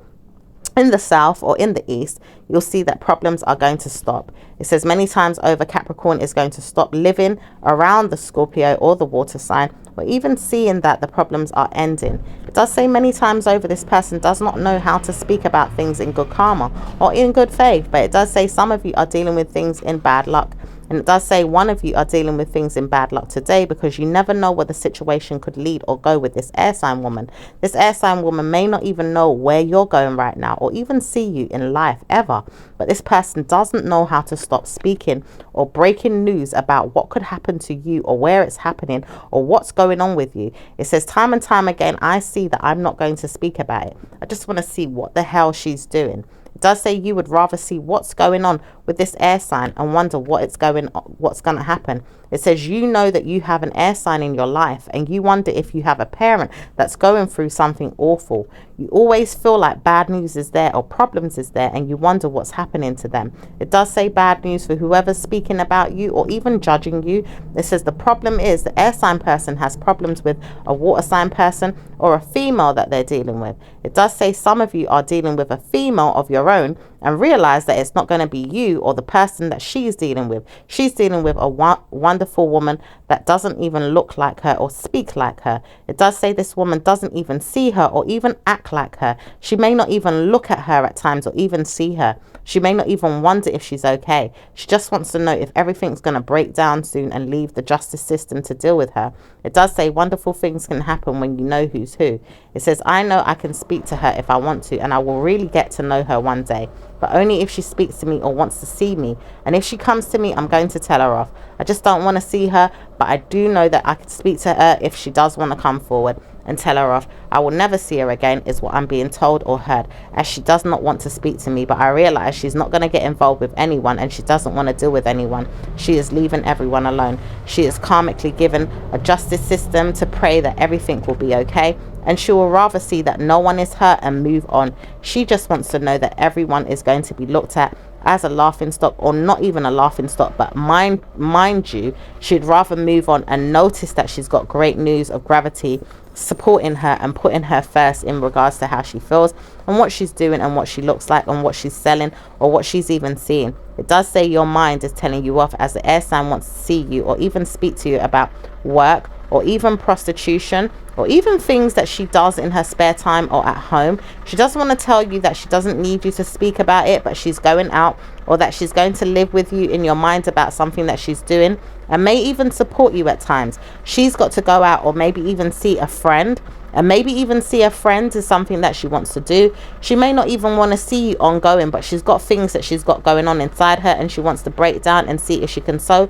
in the south or in the east, you'll see that problems are going to stop. It says many times over, Capricorn is going to stop living around the Scorpio or the water sign, or even seeing that the problems are ending. It does say many times over, this person does not know how to speak about things in good karma or in good faith, but it does say some of you are dealing with things in bad luck. And it does say one of you are dealing with things in bad luck today, because you never know where the situation could lead or go with this air sign woman. This air sign woman may not even know where you're going right now or even see you in life ever. But this person doesn't know how to stop speaking or breaking news about what could happen to you or where it's happening or what's going on with you. It says time and time again, I see that I'm not going to speak about it. I just want to see what the hell she's doing. It does say you would rather see what's going on with this air sign and wonder what's going to happen. It says you know that you have an air sign in your life and you wonder if you have a parent that's going through something awful. You always feel like bad news is there or problems is there, and you wonder what's happening to them. It does say bad news for whoever's speaking about you or even judging you. It says the problem is the air sign person has problems with a water sign person or a female that they're dealing with. It does say some of you are dealing with a female of your own and realize that it's not going to be you or the person that she's dealing with. She's dealing with a wonderful woman that doesn't even look like her or speak like her. It does say this woman doesn't even see her or even act like her. She may not even look at her at times or even see her. She may not even wonder if she's okay. She just wants to know if everything's going to break down soon and leave the justice system to deal with her. It does say wonderful things can happen when you know who's who. It says, I know I can speak to her if I want to, and I will really get to know her one day, but only if she speaks to me or wants to see me. And if she comes to me, I'm going to tell her off. I just don't want to see her, but I do know that I can speak to her if she does want to come forward. and tell her off. I will never see her again is what I'm being told or heard, as she does not want to speak to me, but I realize she's not going to get involved with anyone and she doesn't want to deal with anyone. She is leaving everyone alone. She is karmically given a justice system to pray that everything will be okay, and she will rather see that no one is hurt and move on. She just wants to know that everyone is going to be looked at as a laughing stock, or not even a laughing stock, but mind you, she'd rather move on and notice that she's got great news of gravity supporting her and putting her first in regards to how she feels and what she's doing and what she looks like and what she's selling or what she's even seeing. It does say your mind is telling you off, as the air sign wants to see you or even speak to you about work or even prostitution or even things that she does in her spare time or at home. She doesn't want to tell you that she doesn't need you to speak about it, but she's going out, or that she's going to live with you in your mind about something that she's doing, and may even support you at times. She's got to go out or maybe even see a friend, and maybe even see a friend is something that she wants to do. She may not even want to see you ongoing, but she's got things that she's got going on inside her, and she wants to break down and see if she can sow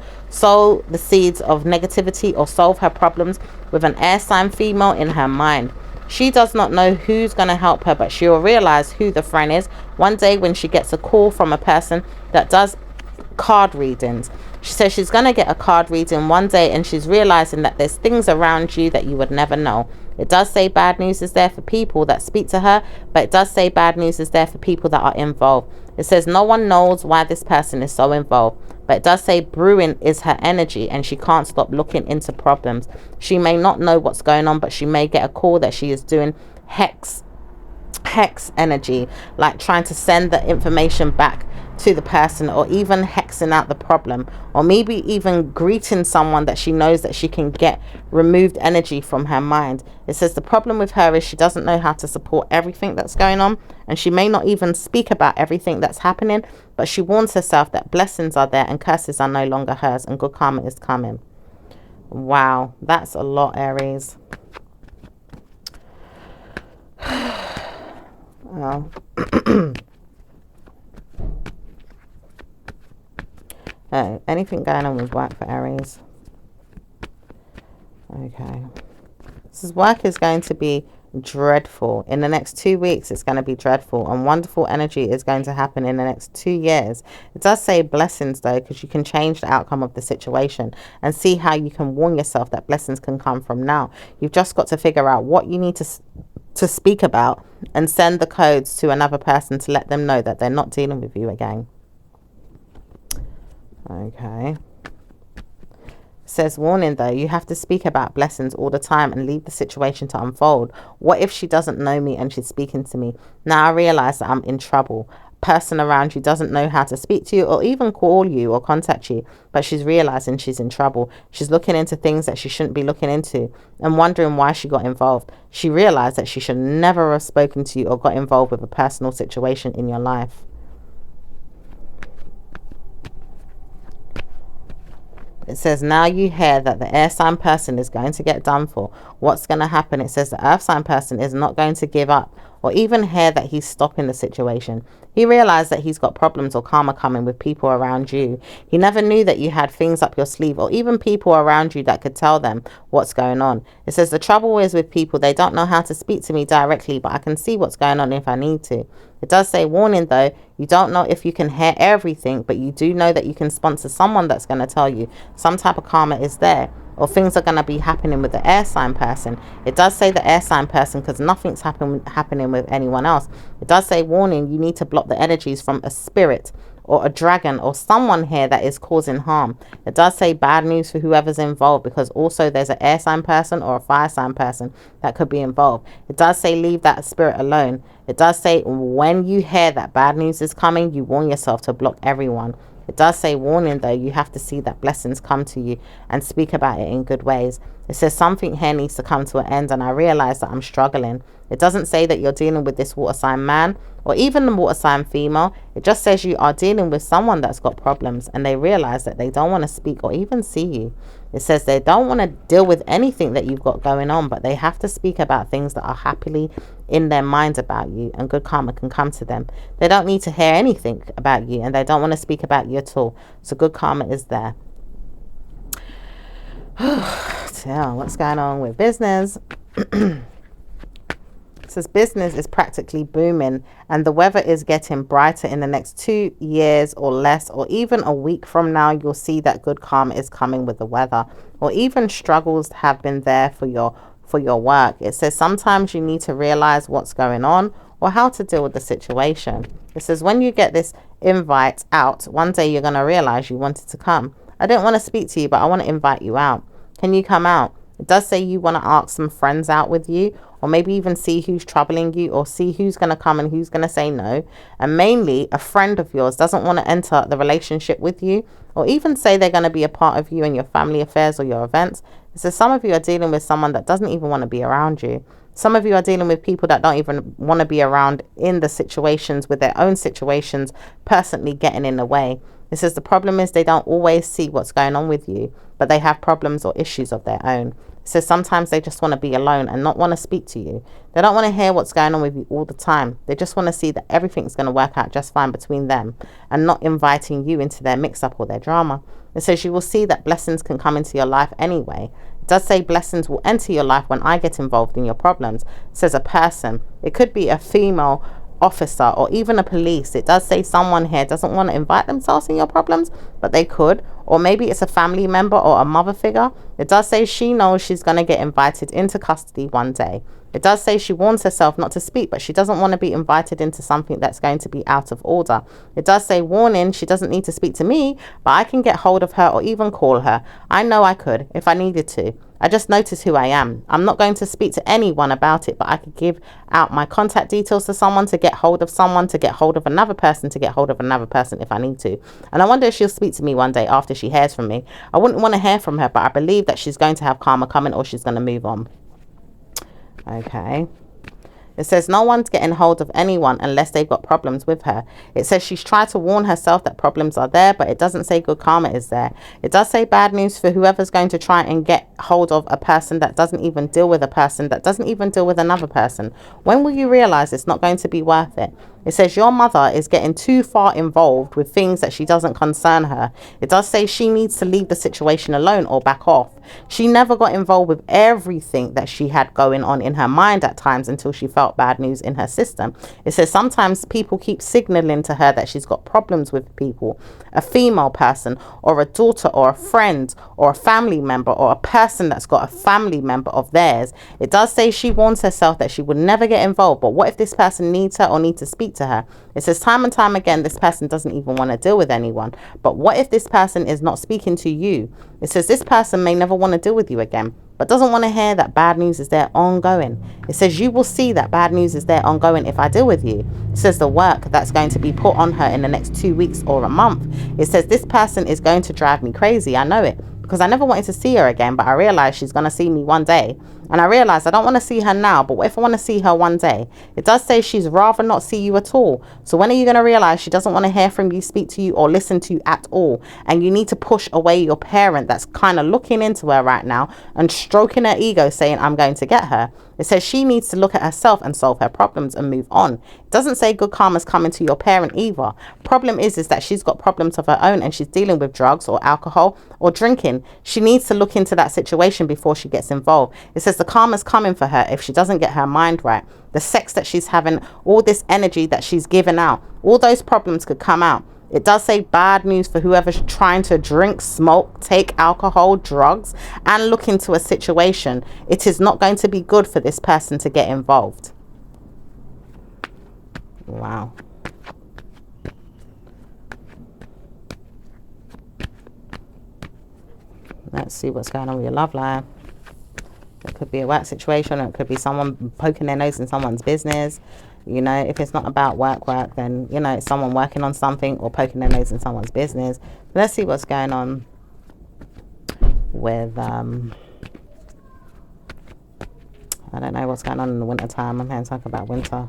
the seeds of negativity or solve her problems with an air sign female in her mind. She does not know who's going to help her, but she'll realize who the friend is one day when she gets a call from a person that does card readings. She says she's going to get a card reading one day, and she's realizing that there's things around you that you would never know. It does say bad news is there for people that speak to her, but it does say bad news is there for people that are involved. It says no one knows why this person is so involved, but it does say brewing is her energy, and she can't stop looking into problems. She may not know what's going on, but she may get a call that she is doing hex energy, like trying to send the information back to the person, or even hexing out the problem, or maybe even greeting someone that she knows that she can get removed energy from her mind. It says the problem with her is she doesn't know how to support everything that's going on, and she may not even speak about everything that's happening, but she warns herself that blessings are there and curses are no longer hers, and good karma is coming. Wow, that's a lot, Aries. Well, anything going on with work for Aries? Okay. This work is going to be dreadful. In the next 2 weeks, it's going to be dreadful, and wonderful energy is going to happen in the next 2 years. It does say blessings, though, because you can change the outcome of the situation and see how you can warn yourself that blessings can come from now. You've just got to figure out what you need to speak about and send the codes to another person to let them know that they're not dealing with you again. Okay. Says warning, though, you have to speak about blessings all the time and leave the situation to unfold. What if she doesn't know me and she's speaking to me? Now I realize that I'm in trouble. Person around you doesn't know how to speak to you or even call you or contact you, but she's realizing she's in trouble. She's looking into things that she shouldn't be looking into and wondering why she got involved. She realized that she should never have spoken to you or got involved with a personal situation in your life. It says now you hear that the air sign person is going to get done for. What's going to happen? It says the earth sign person is not going to give up or even hear that he's stopping the situation. He realized that he's got problems or karma coming with people around you. He never knew that you had things up your sleeve or even people around you that could tell them what's going on. It says the trouble is with people, they don't know how to speak to me directly, but I can see what's going on if I need to. It does say warning, though, you don't know if you can hear everything, but you do know that you can sponsor someone that's going to tell you some type of karma is there, or things are going to be happening with the air sign person. It does say the air sign person because nothing's happening with anyone else. It does say warning, you need to block the energies from a spirit or a dragon or someone here that is causing harm. It does say bad news for whoever's involved, because also there's an air sign person or a fire sign person that could be involved. It does say leave that spirit alone. It does say when you hear that bad news is coming, you warn yourself to block everyone. It does say warning, though, you have to see that blessings come to you and speak about it in good ways. It says something here needs to come to an end, and I realize that I'm struggling. It doesn't say that you're dealing with this water sign man or even the water sign female. It just says you are dealing with someone that's got problems and they realize that they don't want to speak or even see you. It says they don't want to deal with anything that you've got going on, but they have to speak about things that are happily in their minds about you, and good karma can come to them. They don't need to hear anything about you, and they don't want to speak about you at all. So good karma is there. So what's going on with business? It says business is practically booming and the weather is getting brighter in the next 2 years or less, or even a week from now. You'll see that good karma is coming with the weather, or even struggles have been there for your work. It says sometimes you need to realize what's going on or how to deal with the situation. It says when you get this invite out, one day you're going to realize you wanted to come. I didn't want to speak to you, but I want to invite you out. Can you come out? It does say you want to ask some friends out with you, or maybe even see who's troubling you, or see who's going to come and who's going to say no. And mainly, a friend of yours doesn't want to enter the relationship with you, or even say they're going to be a part of you and your family affairs or your events. So some of you are dealing with someone that doesn't even want to be around you. Some of you are dealing with people that don't even want to be around in the situations, with their own situations personally getting in the way. It says the problem is they don't always see what's going on with you, but they have problems or issues of their own. It says sometimes they just want to be alone and not want to speak to you. They don't want to hear what's going on with you all the time. They just want to see that everything's going to work out just fine between them, and not inviting you into their mix-up or their drama. It says you will see that blessings can come into your life anyway. It does say blessings will enter your life when I get involved in your problems. It says a person. It could be a female officer or even a police. It does say someone here doesn't want to invite themselves in your problems, but they could. Or maybe it's a family member or a mother figure. It does say she knows she's going to get invited into custody one day. It does say she warns herself not to speak, but she doesn't want to be invited into something that's going to be out of order. It does say warning, she doesn't need to speak to me, but I can get hold of her or even call her. I know I could if I needed to. I just notice who I am. I'm not going to speak to anyone about it, but I could give out my contact details to someone to get hold of someone, to get hold of another person, to get hold of another person if I need to. And I wonder if she'll speak to me one day after she hears from me. I wouldn't want to hear from her, but I believe that she's going to have karma coming, or she's going to move on. Okay. It says no one's getting hold of anyone unless they've got problems with her. It says she's tried to warn herself that problems are there, but it doesn't say good karma is there. It does say bad news for whoever's going to try and get hold of a person that doesn't even deal with a person, that doesn't even deal with another person. When will you realize it's not going to be worth it? It says your mother is getting too far involved with things that she doesn't concern her. It does say she needs to leave the situation alone or back off. She never got involved with everything that she had going on in her mind at times until she felt bad news in her system. It says sometimes people keep signaling to her that she's got problems with people, a female person or a daughter or a friend or a family member or a person that's got a family member of theirs. It does say she warns herself that she would never get involved, but what if this person needs her or needs to speak to her? It says time and time again this person doesn't even want to deal with anyone, but what if this person is not speaking to you? It says this person may never want to deal with you again, but doesn't want to hear that bad news is there ongoing. It says you will see that bad news is there ongoing if I deal with you. It says the work that's going to be put on her in the next 2 weeks or a month. It says this person is going to drive me crazy. I know it, because I never wanted to see her again, but I realized she's going to see me one day. And I realized I don't want to see her now, but what if I want to see her one day? It does say she's rather not see you at all. So when are you going to realize she doesn't want to hear from you, speak to you, or listen to you at all? And you need to push away your parent that's kind of looking into her right now and stroking her ego saying, I'm going to get her. It says she needs to look at herself and solve her problems and move on. It doesn't say good karma's coming to your parent either. Problem is that she's got problems of her own and she's dealing with drugs or alcohol or drinking. She needs to look into that situation before she gets involved. It says the karma's coming for her if she doesn't get her mind right. The sex that she's having, all this energy that she's giving out, all those problems could come out. It does say bad news for whoever's trying to drink, smoke, take alcohol, drugs, and look into a situation. It is not going to be good for this person to get involved. Wow. Let's see what's going on with your love life. It could be a work situation, or it could be someone poking their nose in someone's business. You know, if it's not about work, then, you know, it's someone working on something or poking their nose in someone's business. But let's see what's going on with, I don't know what's going on in the winter time. I'm going to talk about winter.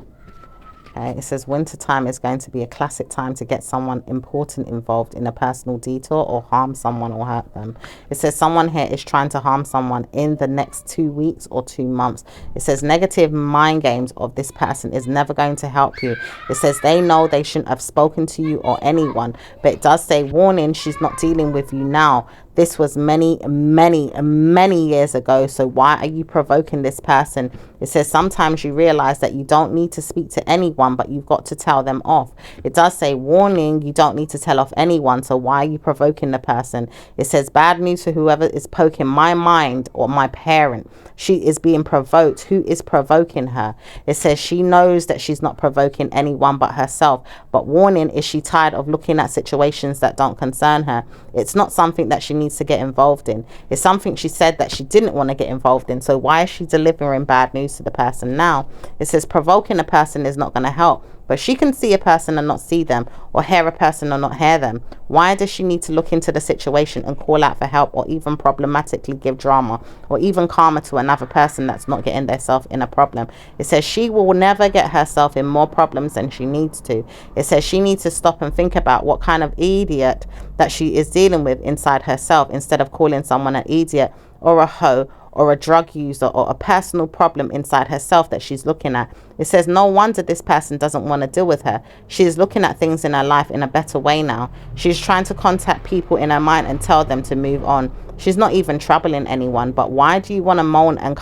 Okay, it says winter time is going to be a classic time to get someone important involved in a personal detour or harm someone or hurt them. It says someone here is trying to harm someone in the next 2 weeks or 2 months. It says negative mind games of this person is never going to help you. It says they know they shouldn't have spoken to you or anyone, but it does say warning, she's not dealing with you now. This was many, many, many years ago. So why are you provoking this person? It says sometimes you realize that you don't need to speak to anyone, but you've got to tell them off. It does say, warning, you don't need to tell off anyone. So why are you provoking the person? It says bad news for whoever is poking my mind or my parent. She is being provoked. Who is provoking her? It says she knows that she's not provoking anyone but herself. But warning, is she tired of looking at situations that don't concern her? It's not something that she needs to get involved in. It's something she said that she didn't want to get involved in. So why is she delivering bad news to the person now? It says provoking a person is not going to help. But she can see a person and not see them, or hear a person and not hear them. Why does she need to look into the situation and call out for help, or even problematically give drama, or even karma to another person that's not getting themselves in a problem? It says she will never get herself in more problems than she needs to. It says she needs to stop and think about what kind of idiot that she is dealing with inside herself, instead of calling someone an idiot or a hoe or a drug user or a personal problem inside herself that she's looking at. It says no wonder this person doesn't want to deal with her. She's looking at things in her life in a better way now. She's trying to contact people in her mind and tell them to move on. She's not even troubling anyone. But why do you want to moan and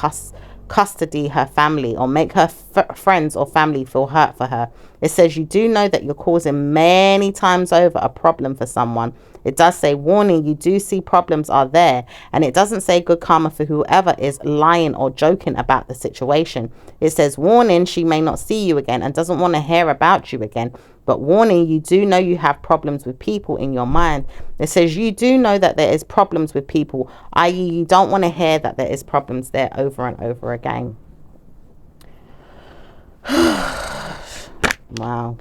custody her family, or make her friends or family feel hurt for her? It says you do know that you're causing many times over a problem for someone. It does say, warning, you do see problems are there. And it doesn't say good karma for whoever is lying or joking about the situation. It says, warning, she may not see you again and doesn't want to hear about you again. But warning, you do know you have problems with people in your mind. It says you do know that there is problems with people, i.e. you don't want to hear that there is problems there over and over again. Wow.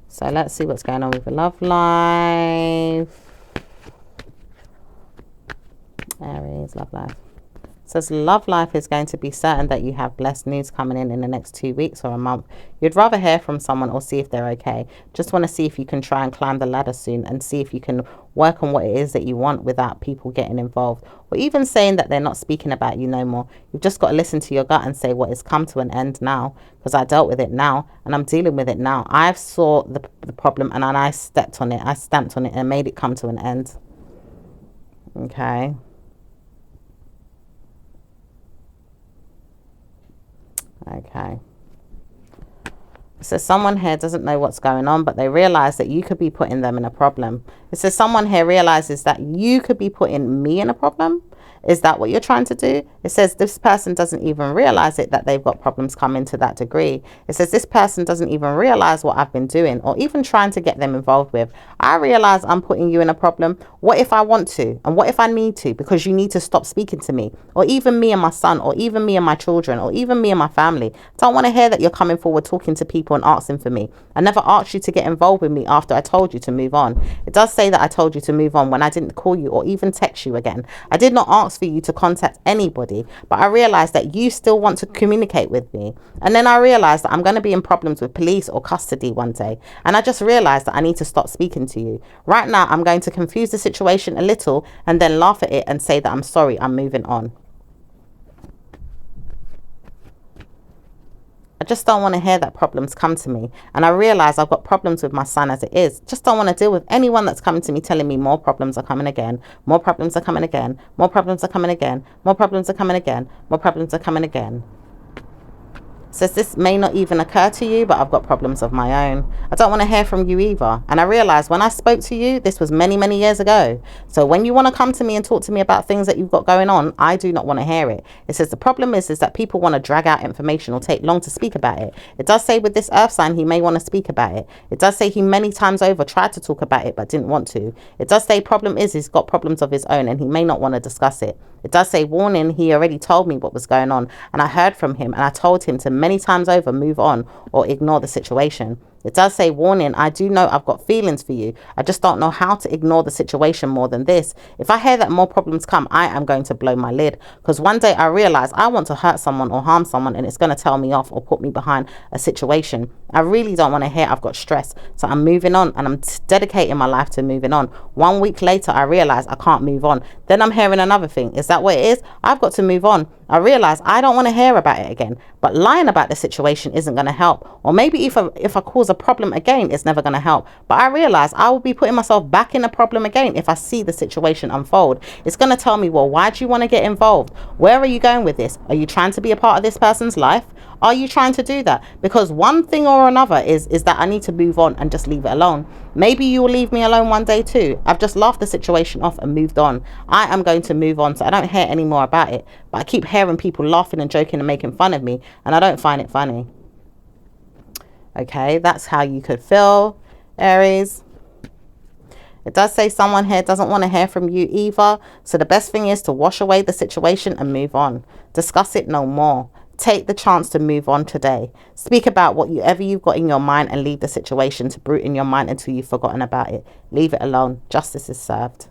So let's see what's going on with the love life. Aries, love life. Says love life is going to be certain that you have blessed news coming in the next 2 weeks or a month. You'd rather hear from someone or see if they're okay. Just want to see if you can try and climb the ladder soon and see if you can work on what it is that you want without people getting involved, or even saying that they're not speaking about you no more. You've just got to listen to your gut and say what has come to an end now, because I dealt with it now and I'm dealing with it now. I've saw the problem and I stepped on it. I stamped on it and made it come to an end. Okay. Okay. So someone here doesn't know what's going on, but they realize that you could be putting them in a problem. It says someone here realizes that you could be putting me in a problem. Is that what you're trying to do? It says this person doesn't even realize it, that they've got problems coming to that degree. It says this person doesn't even realize what I've been doing or even trying to get them involved with. I realize I'm putting you in a problem. What if I want to? And what if I need to? Because you need to stop speaking to me, or even me and my son, or even me and my children, or even me and my family. Don't want to hear that you're coming forward talking to people and asking for me. I never asked you to get involved with me after I told you to move on. It does say that I told you to move on when I didn't call you or even text you again. I did not ask for you to contact anybody, but I realized that you still want to communicate with me. And then I realized that I'm going to be in problems with police or custody one day. And I just realized that I need to stop speaking to you. Right now, I'm going to confuse the situation a little and then laugh at it and say that I'm sorry, I'm moving on. I just don't want to hear that problems come to me. And I realize I've got problems with my son as it is. Just don't want to deal with anyone that's coming to me telling me more problems are coming again. More problems are coming again. More problems are coming again. More problems are coming again. More problems are coming again. Says this may not even occur to you, but I've got problems of my own. I don't want to hear from you either. And I realized when I spoke to you, this was many, many years ago. So when you want to come to me and talk to me about things that you've got going on, I do not want to hear it. It says the problem is that people want to drag out information or take long to speak about it. It does say with this earth sign, he may want to speak about it. It does say he many times over tried to talk about it, but didn't want to. It does say problem is he's got problems of his own and he may not want to discuss it. It does say warning, he already told me what was going on and I heard from him and I told him to many times over move on or ignore the situation. It does say warning, I do know I've got feelings for you. I just don't know how to ignore the situation more than this. If I hear that more problems come, I am going to blow my lid. Because one day I realize I want to hurt someone or harm someone and it's going to tell me off or put me behind a situation. I really don't want to hear I've got stress. So I'm moving on and I'm dedicating my life to moving on. 1 week later, I realize I can't move on. Then I'm hearing another thing. Is that what it is? I've got to move on. I realize I don't want to hear about it again. But lying about the situation isn't going to help. Or maybe if I cause a a problem again is never going to help. But I realize I will be putting myself back in a problem again if I see the situation unfold. It's going to tell me, well, why do you want to get involved? Where are you going with this? Are you trying to be a part of this person's life? Are you trying to do that? Because one thing or another is that I need to move on and just leave it alone. Maybe you will leave me alone one day too. I've just laughed the situation off and moved on. I am going to move on, so I don't hear any more about it. But I keep hearing people laughing and joking and making fun of me, and I don't find it funny. Okay, that's how you could feel, Aries. It does say someone here doesn't want to hear from you either. So the best thing is to wash away the situation and move on. Discuss it no more. Take the chance to move on today. Speak about whatever you've got in your mind and leave the situation to brood in your mind until you've forgotten about it. Leave it alone. Justice is served.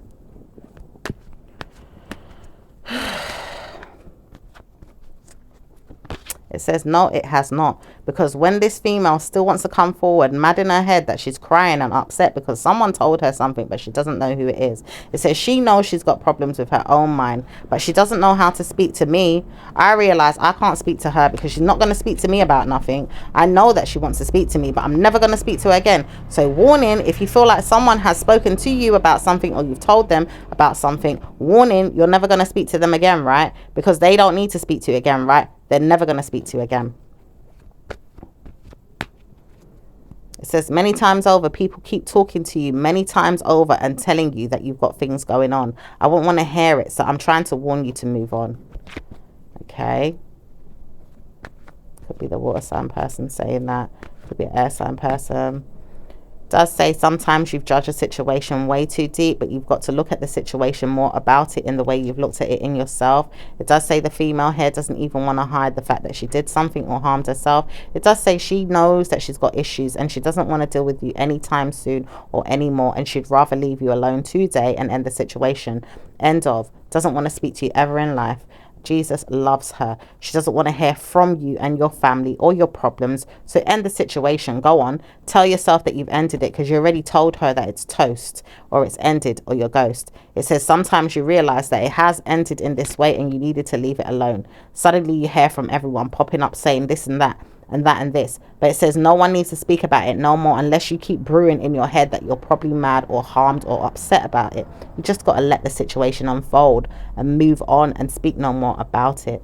It says, no, it has not. Because when this female still wants to come forward, mad in her head that she's crying and upset because someone told her something, but she doesn't know who it is. It says she knows she's got problems with her own mind, but she doesn't know how to speak to me. I realize I can't speak to her because she's not going to speak to me about nothing. I know that she wants to speak to me, but I'm never going to speak to her again. So warning, if you feel like someone has spoken to you about something or you've told them about something, warning, you're never going to speak to them again, right? Because they don't need to speak to you again, right? They're never going to speak to you again. It says many times over, people keep talking to you many times over and telling you that you've got things going on. I won't want to hear it, so I'm trying to warn you to move on. Okay. Could be the water sign person saying that. Could be an air sign person. Does say sometimes you've judged a situation way too deep, but you've got to look at the situation more about it in the way you've looked at it in yourself. It does say the female here doesn't even want to hide the fact that she did something or harmed herself. It does say she knows that she's got issues and she doesn't want to deal with you anytime soon or anymore, and she'd rather leave you alone today and end the situation. End of. Doesn't want to speak to you ever in life. Jesus loves her. She doesn't want to hear from you and your family or your problems. So end the situation. Go on. Tell yourself that you've ended it because you already told her that it's toast or it's ended or you're ghost. It says sometimes you realize that it has ended in this way and you needed to leave it alone. Suddenly you hear from everyone popping up saying this and that and this. But it says no one needs to speak about it no more unless you keep brewing in your head that you're probably mad or harmed or upset about it. You just got to let the situation unfold and move on and speak no more about it.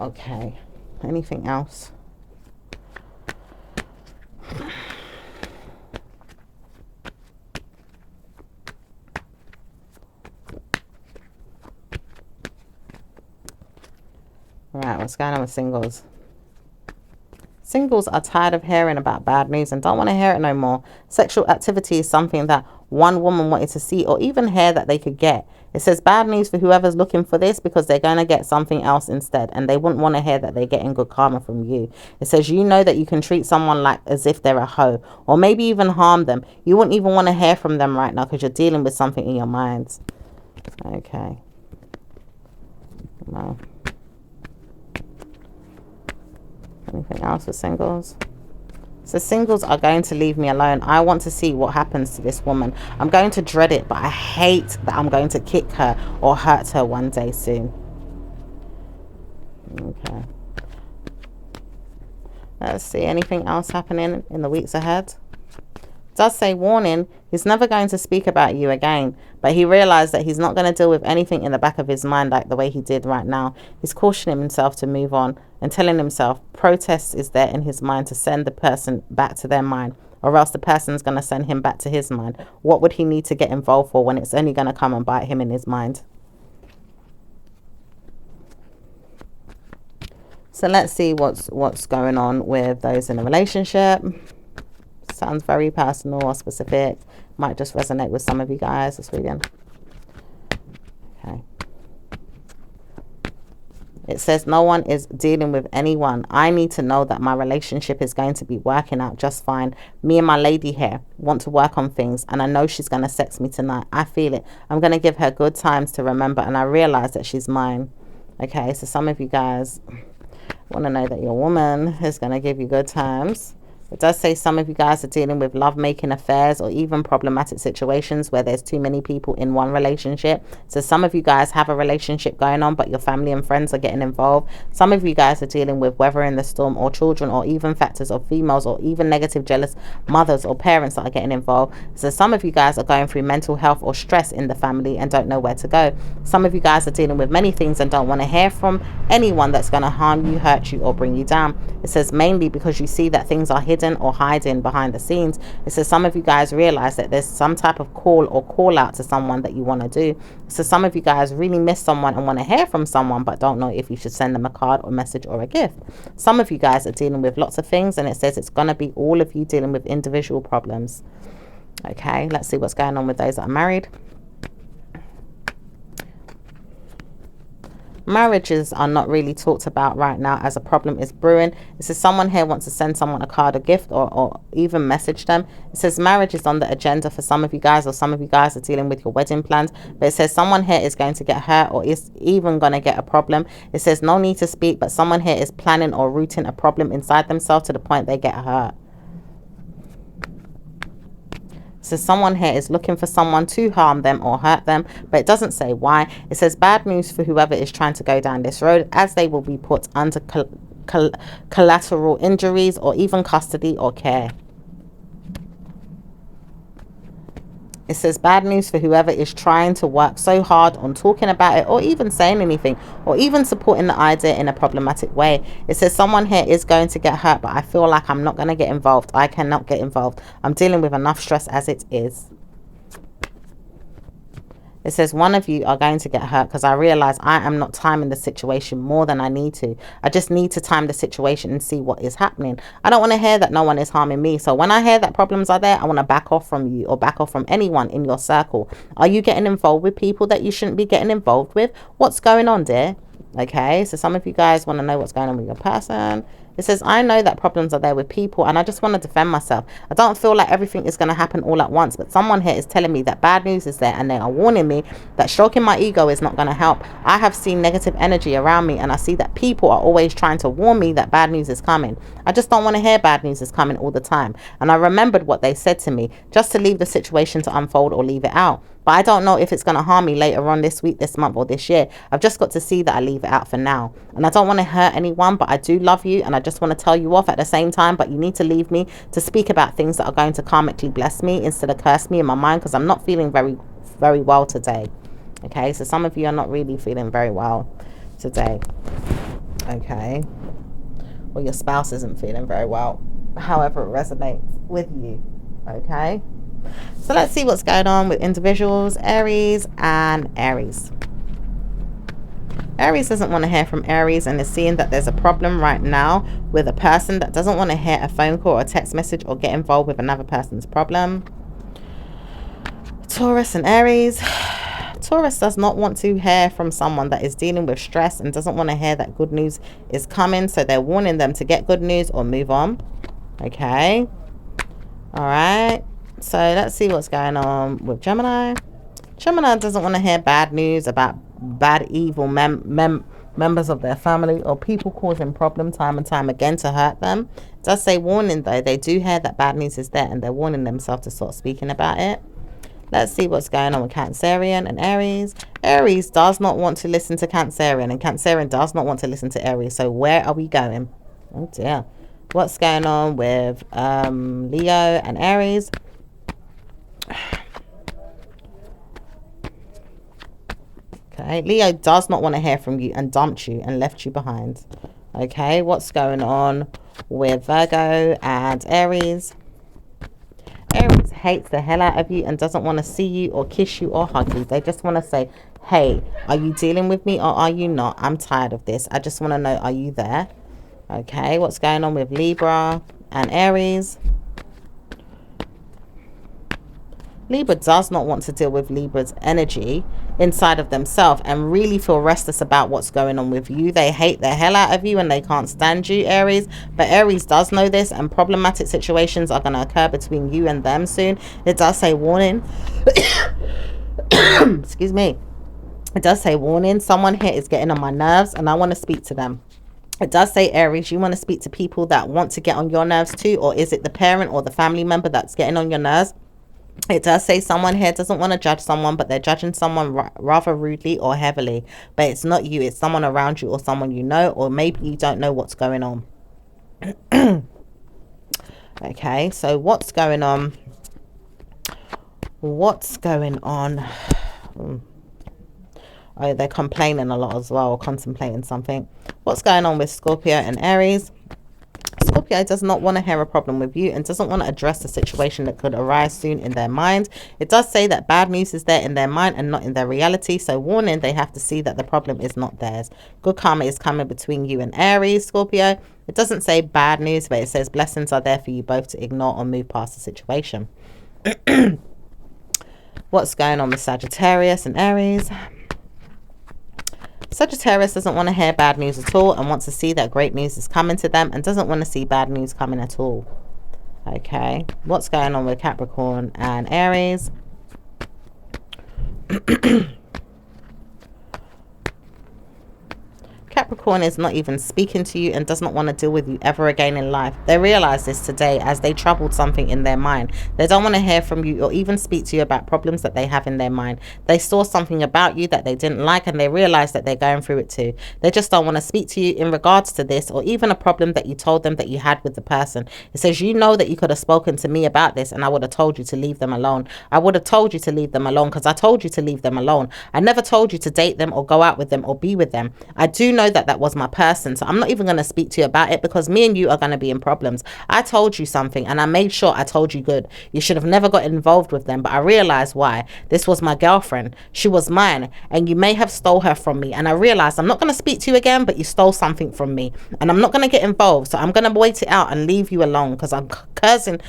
Okay. Anything else? Right, what's going on with singles? Singles are tired of hearing about bad news and don't want to hear it no more. Sexual activity is something that one woman wanted to see or even hear that they could get. It says bad news for whoever's looking for this because they're going to get something else instead and they wouldn't want to hear that they're getting good karma from you. It says you know that you can treat someone like as if they're a hoe or maybe even harm them. You wouldn't even want to hear from them right now because you're dealing with something in your minds. Okay. No. Anything else with singles? So singles are going to leave me alone. I want to see what happens to this woman. I'm going to dread it, but I hate that I'm going to kick her or hurt her one day soon. Okay. Let's see. Anything else happening in the weeks ahead? It does say warning. He's never going to speak about you again, but he realized that he's not going to deal with anything in the back of his mind like the way he did right now. He's cautioning himself to move on and telling himself protest is there in his mind to send the person back to their mind, or else the person's going to send him back to his mind. What would he need to get involved for when it's only going to come and bite him in his mind? So let's see what's going on with those in a relationship. Sounds very personal or specific. Might just resonate with some of you guys this weekend. Okay. It says no one is dealing with anyone. I need to know that my relationship is going to be working out just fine. Me and my lady here want to work on things and I know she's going to sex me tonight. I feel it. I'm going to give her good times to remember and I realize that she's mine. Okay, so some of you guys want to know that your woman is going to give you good times It does say some of you guys are dealing with love-making affairs or even problematic situations where there's too many people in one relationship. So some of you guys have a relationship going on, but your family and friends are getting involved. Some of you guys are dealing with weathering the storm, or children, or even factors of females, or even negative, jealous mothers or parents that are getting involved. So some of you guys are going through mental health or stress in the family and don't know where to go. Some of you guys are dealing with many things and don't want to hear from anyone that's going to harm you, hurt you, or bring you down. It says mainly because you see that things are hidden or hiding behind the scenes. It says some of you guys realize that there's some type of call or call out to someone that you want to do. So some of you guys really miss someone and want to hear from someone, but don't know if you should send them a card or message or a gift. Some of you guys are dealing with lots of things, and it says it's going to be all of you dealing with individual problems. Okay, let's see what's going on with those that are married. Marriages are not really talked about right now as a problem is brewing. It says someone here wants to send someone a card, a gift, or even message them. It says marriage is on the agenda for some of you guys, or some of you guys are dealing with your wedding plans. But it says someone here is going to get hurt or is even going to get a problem. It says no need to speak, but someone here is planning or rooting a problem inside themselves to the point they get hurt. So someone here is looking for someone to harm them or hurt them, but it doesn't say why. It says bad news for whoever is trying to go down this road, as they will be put under collateral injuries or even custody or care. It says bad news for whoever is trying to work so hard on talking about it or even saying anything or even supporting the idea in a problematic way. It says someone here is going to get hurt, but I feel like I'm not going to get involved. I cannot get involved. I'm dealing with enough stress as it is. It says one of you are going to get hurt because I realize I am not timing the situation more than I need to. I just need to time the situation and see what is happening. I don't want to hear that no one is harming me. So when I hear that problems are there, I want to back off from you or back off from anyone in your circle. Are you getting involved with people that you shouldn't be getting involved with? What's going on, dear? Okay, so some of you guys want to know what's going on with your person. It says, I know that problems are there with people and I just want to defend myself. I don't feel like everything is going to happen all at once, but someone here is telling me that bad news is there and they are warning me that stroking my ego is not going to help. I have seen negative energy around me and I see that people are always trying to warn me that bad news is coming. I just don't want to hear bad news is coming all the time. And I remembered what they said to me, just to leave the situation to unfold or leave it out. But I don't know if it's going to harm me later on this week, this month, or this year. I've just got to see that I leave it out for now. And I don't want to hurt anyone, but I do love you. And I just want to tell you off at the same time. But you need to leave me to speak about things that are going to karmically bless me instead of curse me in my mind, because I'm not feeling very, very well today. Okay, so some of you are not really feeling very well today. Okay. Or your spouse isn't feeling very well. However it resonates with you. Okay. So let's see what's going on with individuals, Aries and Aries. Aries doesn't want to hear from Aries and is seeing that there's a problem right now with a person that doesn't want to hear a phone call or a text message or get involved with another person's problem. Taurus and Aries. Taurus does not want to hear from someone that is dealing with stress and doesn't want to hear that good news is coming. So they're warning them to get good news or move on. Okay. All right. So let's see what's going on with Gemini. Gemini doesn't want to hear bad news about bad, evil members of their family or people causing problem time and time again to hurt them. It does say warning though. They do hear that bad news is there and they're warning themselves to start speaking about it. Let's see what's going on with Cancerian and Aries. Aries does not want to listen to Cancerian and Cancerian does not want to listen to Aries. So where are we going? Oh dear. What's going on with Leo and Aries? Okay, Leo does not want to hear from you and dumped you and left you behind. Okay, what's going on with Virgo and Aries? Aries hates the hell out of you and doesn't want to see you or kiss you or hug you. They just want to say, hey, are you dealing with me or are you not? I'm tired of this. I just want to know, are you there? Okay, what's going on with Libra and Aries? Libra does not want to deal with Libra's energy inside of themselves and really feel restless about what's going on with you. They hate the hell out of you and they can't stand you, Aries. But Aries does know this and problematic situations are going to occur between you and them soon. It does say warning. Excuse me. It does say warning. Someone here is getting on my nerves and I want to speak to them. It does say, Aries, you want to speak to people that want to get on your nerves too, or is it the parent or the family member that's getting on your nerves? It does say someone here doesn't want to judge someone, but they're judging someone rather rudely or heavily. But it's not you, it's someone around you or someone you know, or maybe you don't know what's going on. Okay, so what's going on? What's going on? Oh, they're complaining a lot as well, contemplating something. What's going on with Scorpio and Aries? Scorpio does not want to hear a problem with you and doesn't want to address the situation that could arise soon in their mind. It does say that bad news is there in their mind and not in their reality. So warning, they have to see that the problem is not theirs. Good karma is coming between you and Aries, Scorpio. It doesn't say bad news, but it says blessings are there for you both to ignore or move past the situation. What's going on with Sagittarius and Aries? Sagittarius doesn't want to hear bad news at all and wants to see that great news is coming to them and doesn't want to see bad news coming at all. Okay, what's going on with Capricorn and Aries? Capricorn is not even speaking to you and does not want to deal with you ever again in life. They realize this today as they troubled something in their mind. They don't want to hear from you or even speak to you about problems that they have in their mind. They saw something about you that they didn't like and they realize that they're going through it too. They just don't want to speak to you in regards to this or even a problem that you told them that you had with the person. It says, you know that you could have spoken to me about this and I would have told you to leave them alone. I would have told you to leave them alone because I told you to leave them alone. I never told you to date them or go out with them or be with them. I do know that was my person, so I'm not even going to speak to you about it because me and you are going to be in problems. I told you something and I made sure I told you good. You should have never got involved with them, but I realized why. This was my girlfriend. She was mine and you may have stole her from me, and I realized I'm not going to speak to you again, but you stole something from me and I'm not going to get involved, so I'm going to wait it out and leave you alone because I'm cursing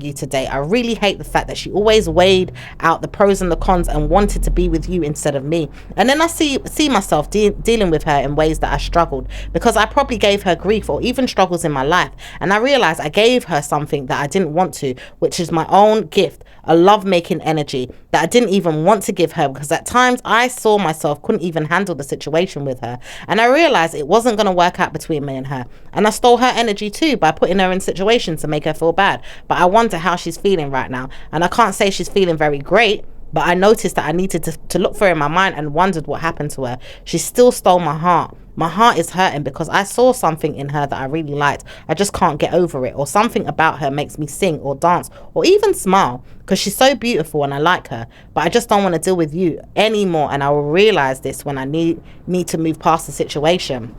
you today. I really hate the fact that she always weighed out the pros and the cons and wanted to be with you instead of me. And then I see myself dealing with her in ways that I struggled because I probably gave her grief or even struggles in my life, and I realized I gave her something that I didn't want to, which is my own gift, a love-making energy that I didn't even want to give her because at times I saw myself couldn't even handle the situation with her, and I realized it wasn't going to work out between me and her, and I stole her energy too by putting her in situations to make her feel bad. But I wonder how she's feeling right now, and I can't say she's feeling very great, but I noticed that I needed to look for her in my mind and wondered what happened to her. She still stole my heart. My heart is hurting because I saw something in her that I really liked. I just can't get over it, or something about her makes me sing or dance or even smile because she's so beautiful and I like her, but I just don't want to deal with you anymore, and I will realize this when I need to move past the situation.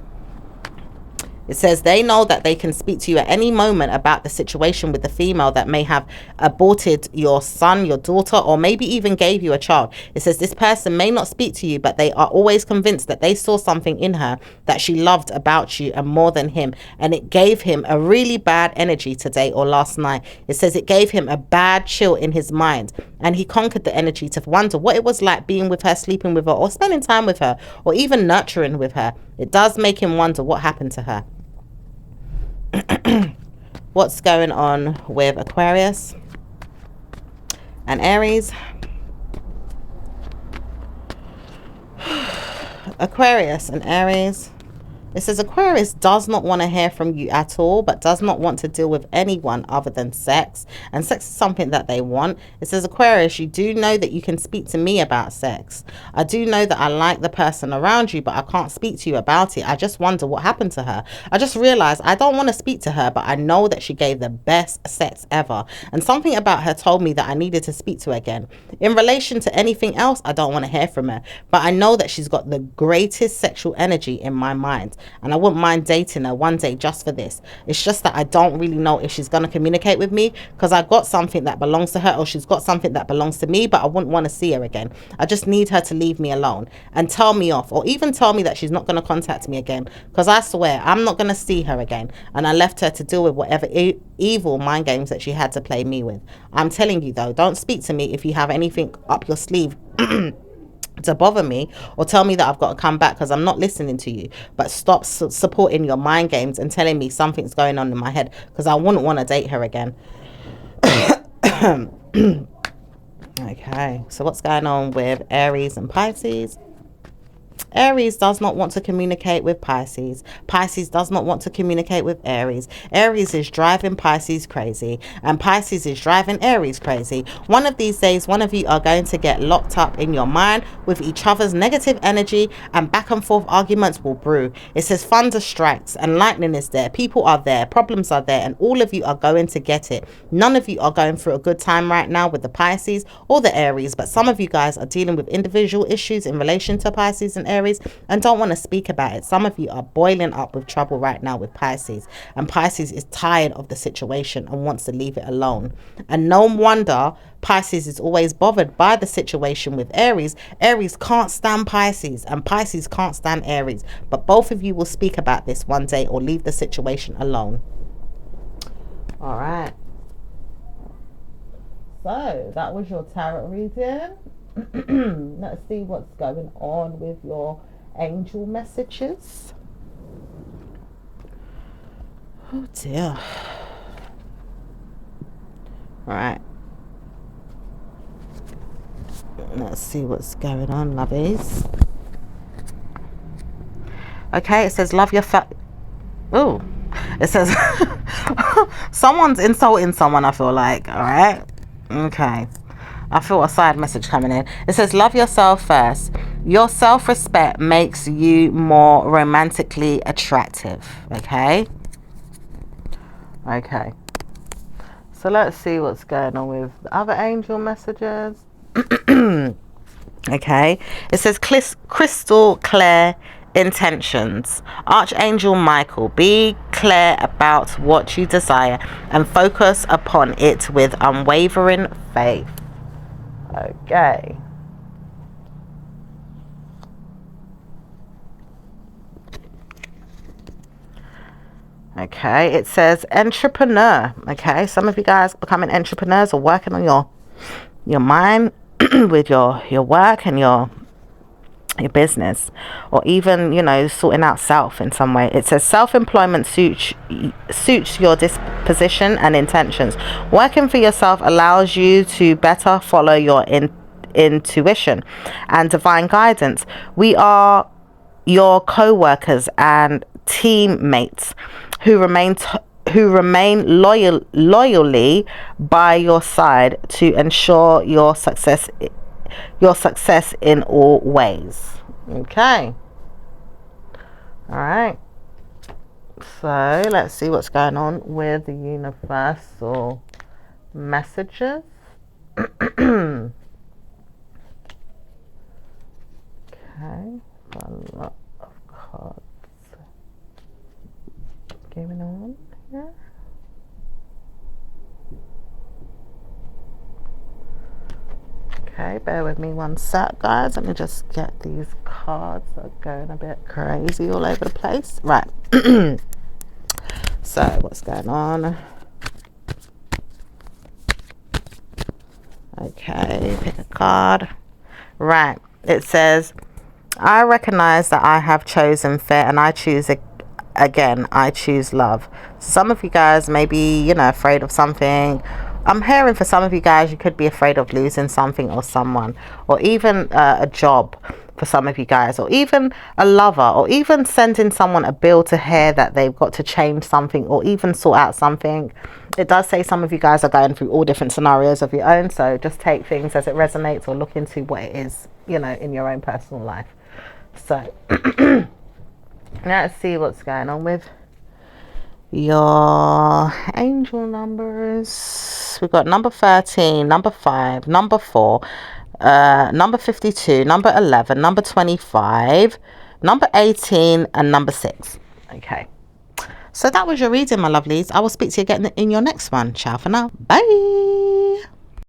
It says they know that they can speak to you at any moment about the situation with the female that may have aborted your son, your daughter, or maybe even gave you a child. It says this person may not speak to you, but they are always convinced that they saw something in her that she loved about you and more than him. And it gave him a really bad energy today or last night. It says it gave him a bad chill in his mind. And he conquered the energy to wonder what it was like being with her, sleeping with her, or spending time with her, or even nurturing with her. It does make him wonder what happened to her. What's going on with Aquarius and Aries? Aquarius and Aries. It says Aquarius does not want to hear from you at all, but does not want to deal with anyone other than sex. And sex is something that they want. It says, Aquarius, you do know that you can speak to me about sex. I do know that I like the person around you, but I can't speak to you about it. I just wonder what happened to her. I just realized I don't want to speak to her, but I know that she gave the best sex ever. And something about her told me that I needed to speak to her again. In relation to anything else, I don't want to hear from her. But I know that she's got the greatest sexual energy in my mind. And I wouldn't mind dating her one day just for this. It's just that I don't really know if she's going to communicate with me because I got something that belongs to her, or she's got something that belongs to me, but I wouldn't want to see her again. I just need her to leave me alone and tell me off, or even tell me that she's not going to contact me again, because I swear I'm not going to see her again. And I left her to deal with whatever evil mind games that she had to play me with. I'm telling you though, don't speak to me if you have anything up your sleeve to bother me or tell me that I've got to come back, because I'm not listening to you. But stop supporting your mind games and telling me something's going on in my head, because I wouldn't want to date her again. Okay, so what's going on with Aries and Pisces? Aries does not want to communicate with Pisces. Pisces does not want to communicate with Aries. Aries is driving Pisces crazy, and Pisces is driving Aries crazy. One of these days, one of you are going to get locked up in your mind with each other's negative energy, and back and forth arguments will brew. It says thunder strikes and lightning is there. People are there, problems are there, and all of you are going to get it. None of you are going through a good time right now with the Pisces or the Aries, but some of you guys are dealing with individual issues in relation to Pisces and Aries and don't want to speak about it. Some of you are boiling up with trouble right now with Pisces, and Pisces is tired of the situation and wants to leave it alone. And no wonder Pisces is always bothered by the situation with Aries. Aries can't stand Pisces and Pisces can't stand Aries, but both of you will speak about this one day or leave the situation alone. All right, so that was your tarot reading. Let's see what's going on with your angel messages. Oh dear. All right, let's see what's going on, lovies. Okay, it says love your oh, it says someone's insulting someone, I feel like. All right, okay, I feel a side message coming in. It says love yourself first. Your self-respect makes you more romantically attractive. Okay, so let's see what's going on with the other angel messages. Okay, it says crystal clear intentions. Archangel Michael, be clear about what you desire and focus upon it with unwavering faith. Okay. Okay, it says entrepreneur. Okay, some of you guys becoming entrepreneurs or working on your mind with your work and your business, or even, you know, sorting out self in some way. It says self-employment suits your disposition and intentions. Working for yourself allows you to better follow your intuition and divine guidance. We are your co-workers and teammates who remain loyally by your side to ensure your success in all ways. Okay, all right, so let's see what's going on with the universal messages. Okay, got a lot of cards going on here. Okay, bear with me one sec, guys. Let me just get these cards that are going a bit crazy all over the place. Right. So, what's going on? Okay, pick a card. Right. It says, I recognize that I have chosen fear and I choose again. I choose love. Some of you guys may be, you know, afraid of something. I'm hearing for some of you guys, you could be afraid of losing something or someone, or even a job for some of you guys, or even a lover, or even sending someone a bill to hear that they've got to change something or even sort out something. It does say some of you guys are going through all different scenarios of your own, so just take things as it resonates or look into what it is, you know, in your own personal life. So let's see what's going on with your angel numbers. We've got number 13, number 5, number 4, number 52, number 11, number 25, number 18, and number 6. Okay, so that was your reading, my lovelies. I will speak to you again in your next one. Ciao for now. Bye.